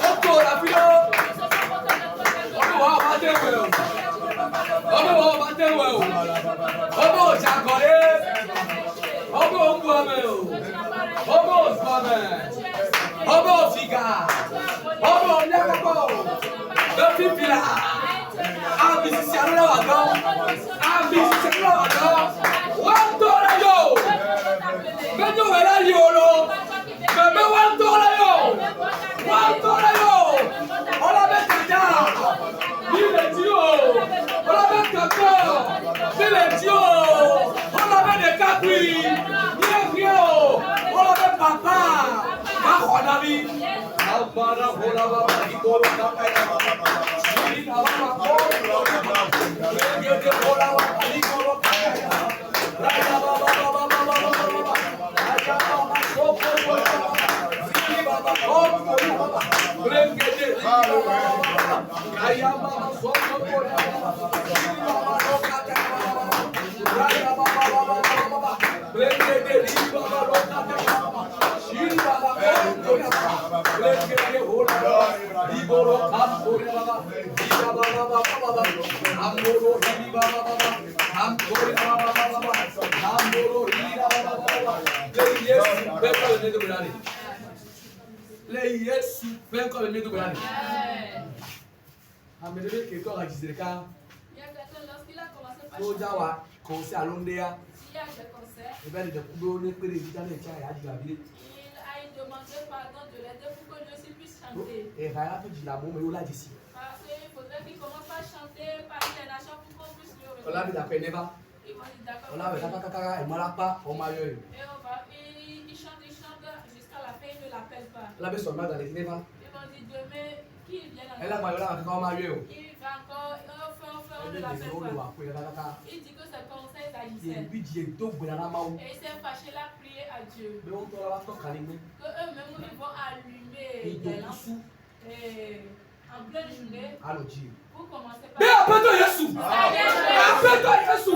encore la fille. On va battre, on va battre, on va jacoler, on va boire, on va boire, on va figa, on va nyakako, le pipila, ambitieux là dedans, ambitieux là dedans. $1 yo, ben yo era yolo, ben $1 yo, $1 yo, on la met caca, il est dio, on la met caca, il est dio, on la met des capris, il on la met papa, par on a mis, abara bola baba, il bola baba, il a baba bola, il a bola baba, il bola baba. Conseil à Londres. Il a demandé pardon de l'aider pour que je puisse chanter. Et Raya peut dire l'amour, mais on l'a dit. Parce qu'il faudrait qu'il commence à chanter par les nations pour qu'on puisse le reconnaître. On l'a dit d'accord. On l'a dit d'accord. Et moi là pas, on m'a eu. Et on va, il chante jusqu'à la fin, il ne l'appelle pas. On l'a mis seulement dans les Genève. Ils m'ont dit demain, qu'il vienne. Elle a pas eu là, on m'a eu. Il va encore, on ne l'appelle pas. Il dit que c'est conseil d'Aïssel. Et il s'est fâché, il a prié à Dieu. Que eux-mêmes ils vont allumer des lampes en pleine journée. Pour commencer par. Mais appelle-toi Jésus! Appelle-toi Jésus!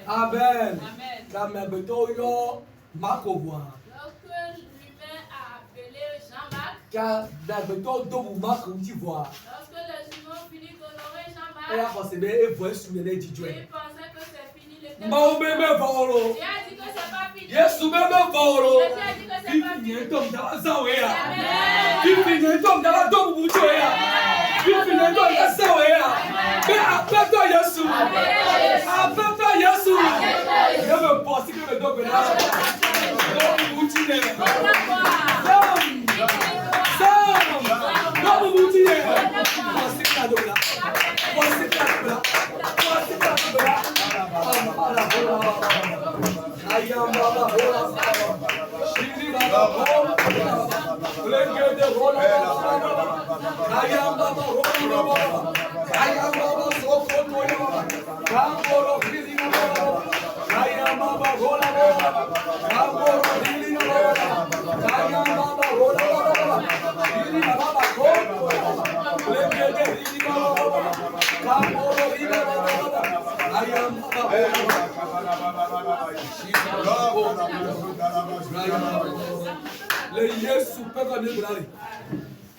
Amen. La mébeto yo makowa. Lorsque l'humain a appelé Jean-Marc, Car la mébeto do mu makou ti voix. lorsque les humains finissent d'honorer Et la Jean-Marc, force be e voix sous les ils dijwe. pensaient que c'est fini le temps. Ma o me me volo. Dieu a dit que c'est pas fini. Yesu me me volo. Jésus a dit que c'est pas Bibi fini. nye tom da zawe ya. Amen. Bibi nye tom da do mu jo ya. Bibi nye tom da zawe ya. Be apeto Yesu. Apeto Yesu. Je me pense que me do be la. Do mu ti ne. Le Yesu peut comme le brûler.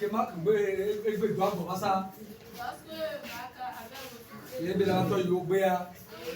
Que Marc veut doit voir ça. Lorsque Marc avait refusé, Il est de la toile yobea.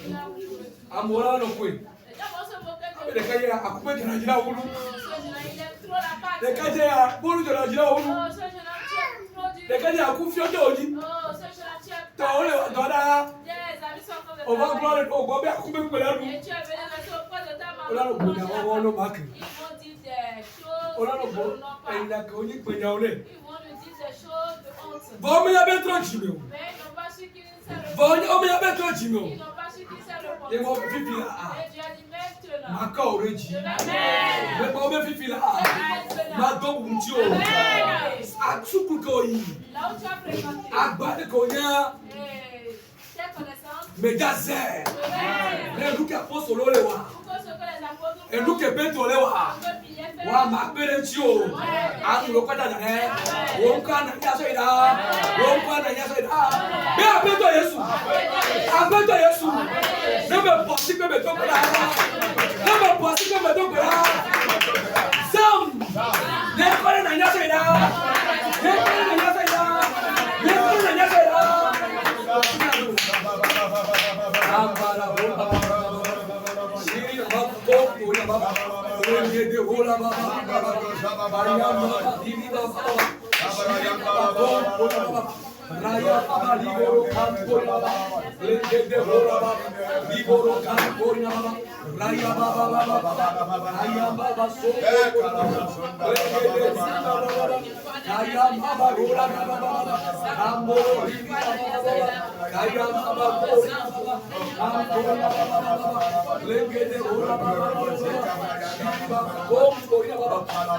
il a refusé. Amora no kwe. Les gens vont se moquer de Le lui. kaya akupe de la jila ulu. Oh, ce jeune, il aime trop la pâte. Le kaya bolu de la jila ulu. Oh, ce jeune homme tient trop dur. Le kaya akufio de oji. Oh, ce jeune homme tient To ole doda. Des amis sont en train de O va travailler. gloire o go be akupe pe la lu. Et tu es venu rester auprès de ta maman. Ola no bo na wo no mark. Ils vont dire des choses Ola no qu'ils bo n'ont pas. e na ko ni pe nya ole. Ils vont nous dire des choses de honte. Bo me ya be tro jime o. Mais ils n'ont pas su qu'ils savent Bo le o me ya be tro jime o. Ils n'ont pas su qu'ils savent le Ye mo porter. fifi la a. Et Dieu a dit maintenant. Maka oreji. Amen. Me bo me fifi la a. Ma do mu ti o. Amen. Atuku ko yi. Là où tu as fréquenté Agbade ko nya. tes connaissances. Megaze. Amen. Le lu ke apostolo le wa. Pour que ce que les apôtres E lu ke Petro le wa. ce que Pierre fait. Wa ma pere ti o. Anu lo kwada dare. Wo nka na ya so ida. Wo nka na ya so ida. Be abeto Yesu. Abeto Yesu. Ne me posi pe me to pe la. Ne me posi pe me to pe la. Sam. Ne ko na ya so ida. Ne ko na ya so ida. Ne ko na ya so ida. Ambara bo. Shiri ba ko ko ya ba. Enge de hola ba ba. Maria ba dini ba ba. Shiri ba ko ko ya ba. Raya ba liboro kan ko ya ba. Enge de hola ba. Liboro kan ko ya ba. Raya ba ba ba ba. Raya ba ba so ko ya ba. Enge de sita ba ba. Raya ba ba hola ba ba ba. Amboro dini ba ba ba. Raya ba ba ko ya ba. Amboro ba ba ba. Enge de hola ba ba ba. Shiri ba ko ko ya ba.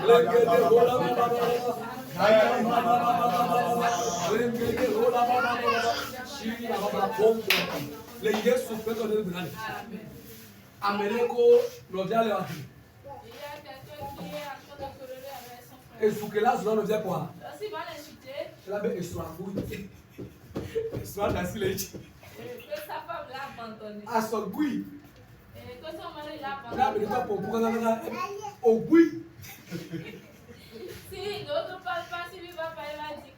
Enge de hola ba ba ba. Raya ba ba ba. Enge de hola ba ba ba. Shiri ba ba ko ko. Le Yesu pe ko de brani. Amereko no dia le wa. Il y a quelqu'un qui est en train de quereller avec son frère. Esukela zo no dia kwa. Lorsqu'il va l'insulter, La be esu abu. Esu na sileji. que sa femme l'a abandonné. Aso gui. Et que son mari l'a La be abandonné. ko po ko na o gui. Si l'autre ne parle pas, si lui va pas, il va dire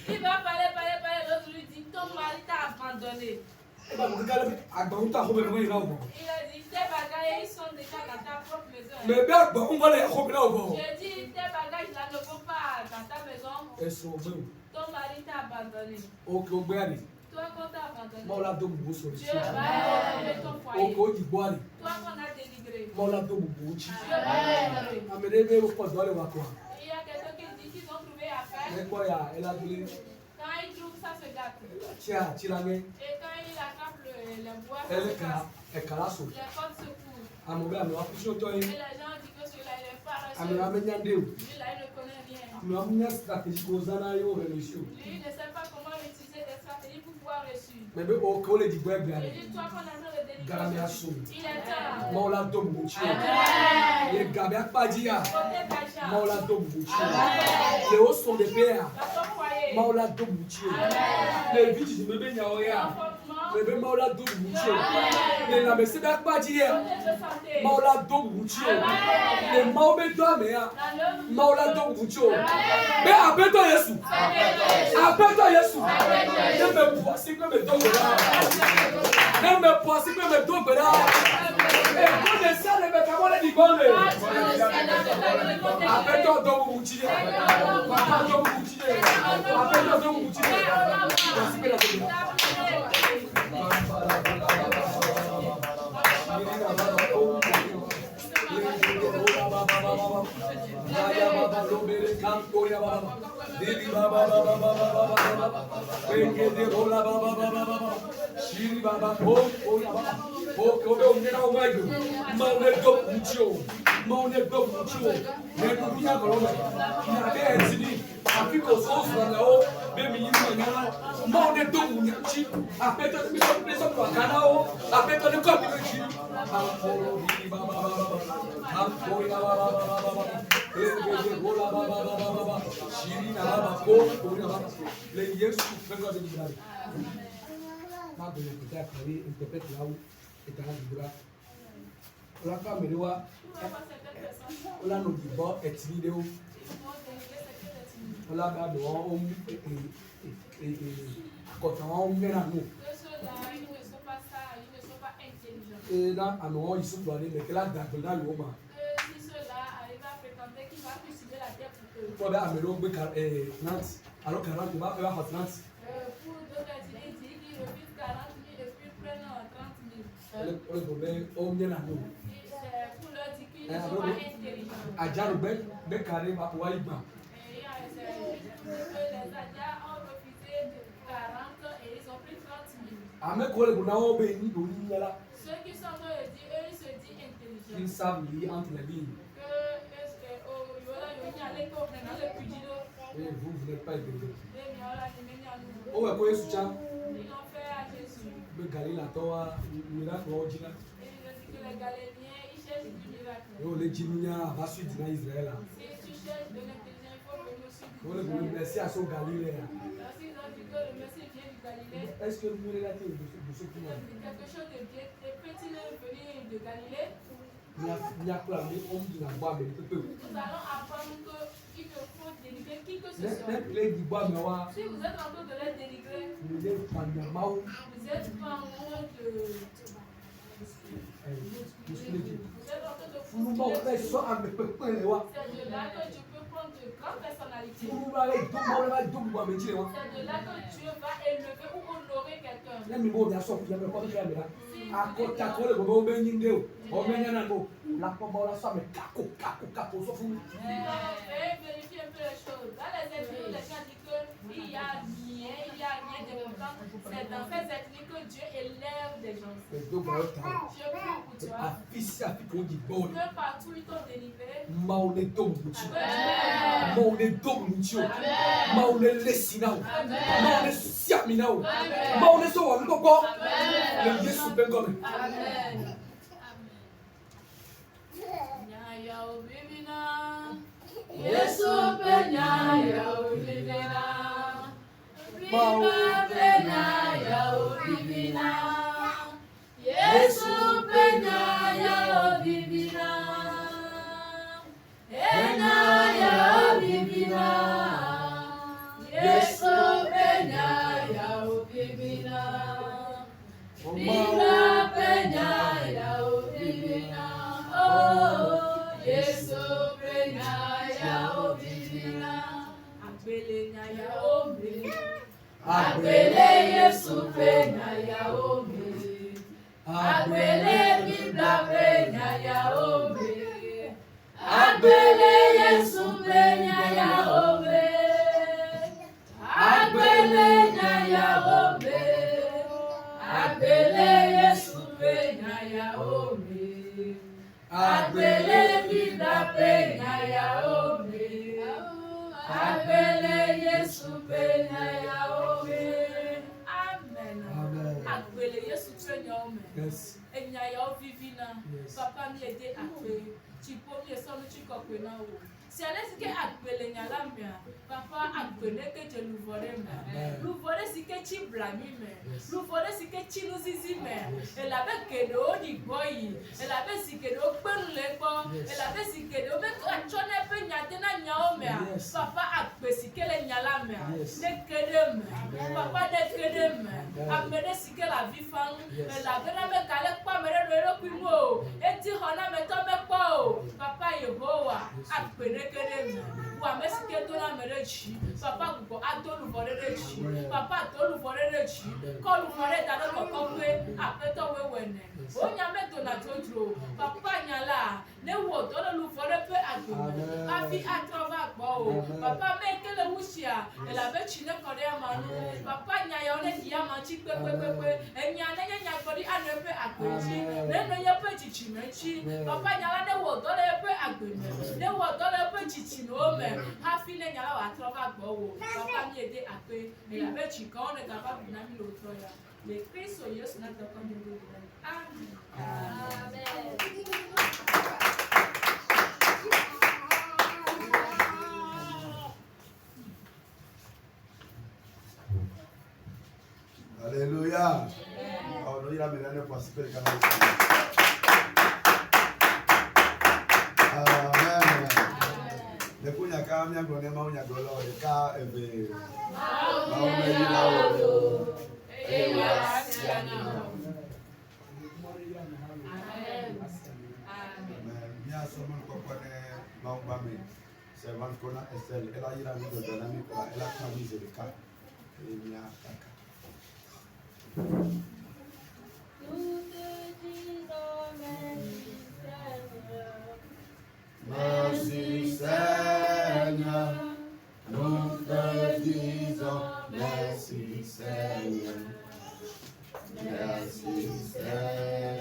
Il va parler, l'autre lui dit, ton mari t'a abandonné. Il a dit, tes bagages, ils sont déjà dans ta propre maison. Je dis, tes bagages là ne vont pas dans ta maison. Ton mari t'a abandonné. Toi, quand t'as abandonné, Dieu va aimer ton foyer. Toi, qu'on a délivré, Dieu va aimer. Il y a quelqu'un qui dit qu'ils ont trouvé affaire. Quand ils trouvent ça, se gâte. Et quand il attrape les bois, les cordes se courent. Et les gens disent que celui-là, il est paresseux. Lui-là, il ne connaît rien. Lui, il ne sait pas comment utiliser des stratégies pour pouvoir réussir. Il dit, toi qu'on a besoin de délivrer, il est Ceux qui sont dans le dit, eux, ils se disent intelligents. Ils savent lire entre les lignes. Et vous n'êtes pas intelligent. Oh, ouais, quoi, est-ce que ils l'ont fait à Jésus. le Galilée, la Torah, miracle, original. Et il a dit que les Galiléens, ils cherchent du miracle. Et on les dit, nous, va suivre Israël. Si tu cherches de l'intelligence, il faut venir aussi. On les merci à son Galilée. S'ils ont dit que le Messie vient du Galilée, est-ce que nous relatez de ce qui m'a dit? quelque chose de bien, des petits nains venus de Galilée. Nous allons apprendre qu'il te faut délivrer qui que ce soit. Si vous êtes en train de les délivrer, vous êtes pas en mode vous êtes en train de c'est de là que tu peux prendre de grandes personnalités. C'est de là que Dieu va élever ou honorer quelqu'un. Vérifiez un peu les choses. Dans les ethnies, les gens disent qu'il y a rien d'important. C'est dans ces ethnies que Dieu élève des gens. Dieu prie pour toi. Que partout ils t'ont délivré. Yesu penya ya ubibina, penya ya ubibina. Yesu penya ya ubibina. Agbele Yesu pe nyaya ome. Agbele Bibla pe nyaya ome. Agbele Yesu pe nyaya ome. Agbele nyaya ome. Agbele Yesu pe nyaya ome. Agbele Bibla pe nyaya ome. Agbele Yesu pe nyaya ome. Amen. Agbele Yesu pe nyaya ome. Yes. Enyaya ovivina. Papa mi ede akpe. Chipo mi esonu chikokwe na wo. Si alesi ke agbele nyala mea. Papa agbele ke je luvore me. Luvore si ke chi blami me. Luvore si ke chi nuzizi me. Elabe kede o di boyi. Elabe si kede o penu lepo. Elabe si kede o me achone pe nyate na nyao mea. Papa agbe si ke le nyala mea. Ne kede me. Papa ne kede me. Amede si ke la vifang. Elabe na me kale kwa mere no kwimo. Eti hona me to me po. Papa Yehowa agbe ne kede me. Wa me si ke to na mere chi. Papa gugo adolu vorere chi. Papa adolu vorere chi. Kolu vore da no kokwe apeto we wene. Onya me to na jojro. Papa nyala ne wo do lu vore pe agbe. Afi atrova gbo o. Papa me kele wushia. Ela be chi ne kore amanu. Papa nya yo ne dia ma chi pepe. Enya ne nya gbodi anepe agbe chi. Ne no ye pe chichi me chi. Papa nyala ne wo do le pe agbe me. Ne wo do le pe chichi no me. Afi ne nyala wa atrova gbo o. Papa mi ede akpe. Ela be chi ka one ga ba na mi lo tro ya. Le Kristo Yesu na to kon de. Amen. Alléluia. Oh, nous irons maintenant participer au canal. Amen. Le punya kami yang gone mau nyagolo ka ebe. Mau meji lawo. Mia somon kokone mau bame. Servant kona Estelle, ela ira ni do dana mi kwa ela kamise de ka. Mia kaka. Merci Seigneur, nous te disons merci Seigneur, merci Seigneur.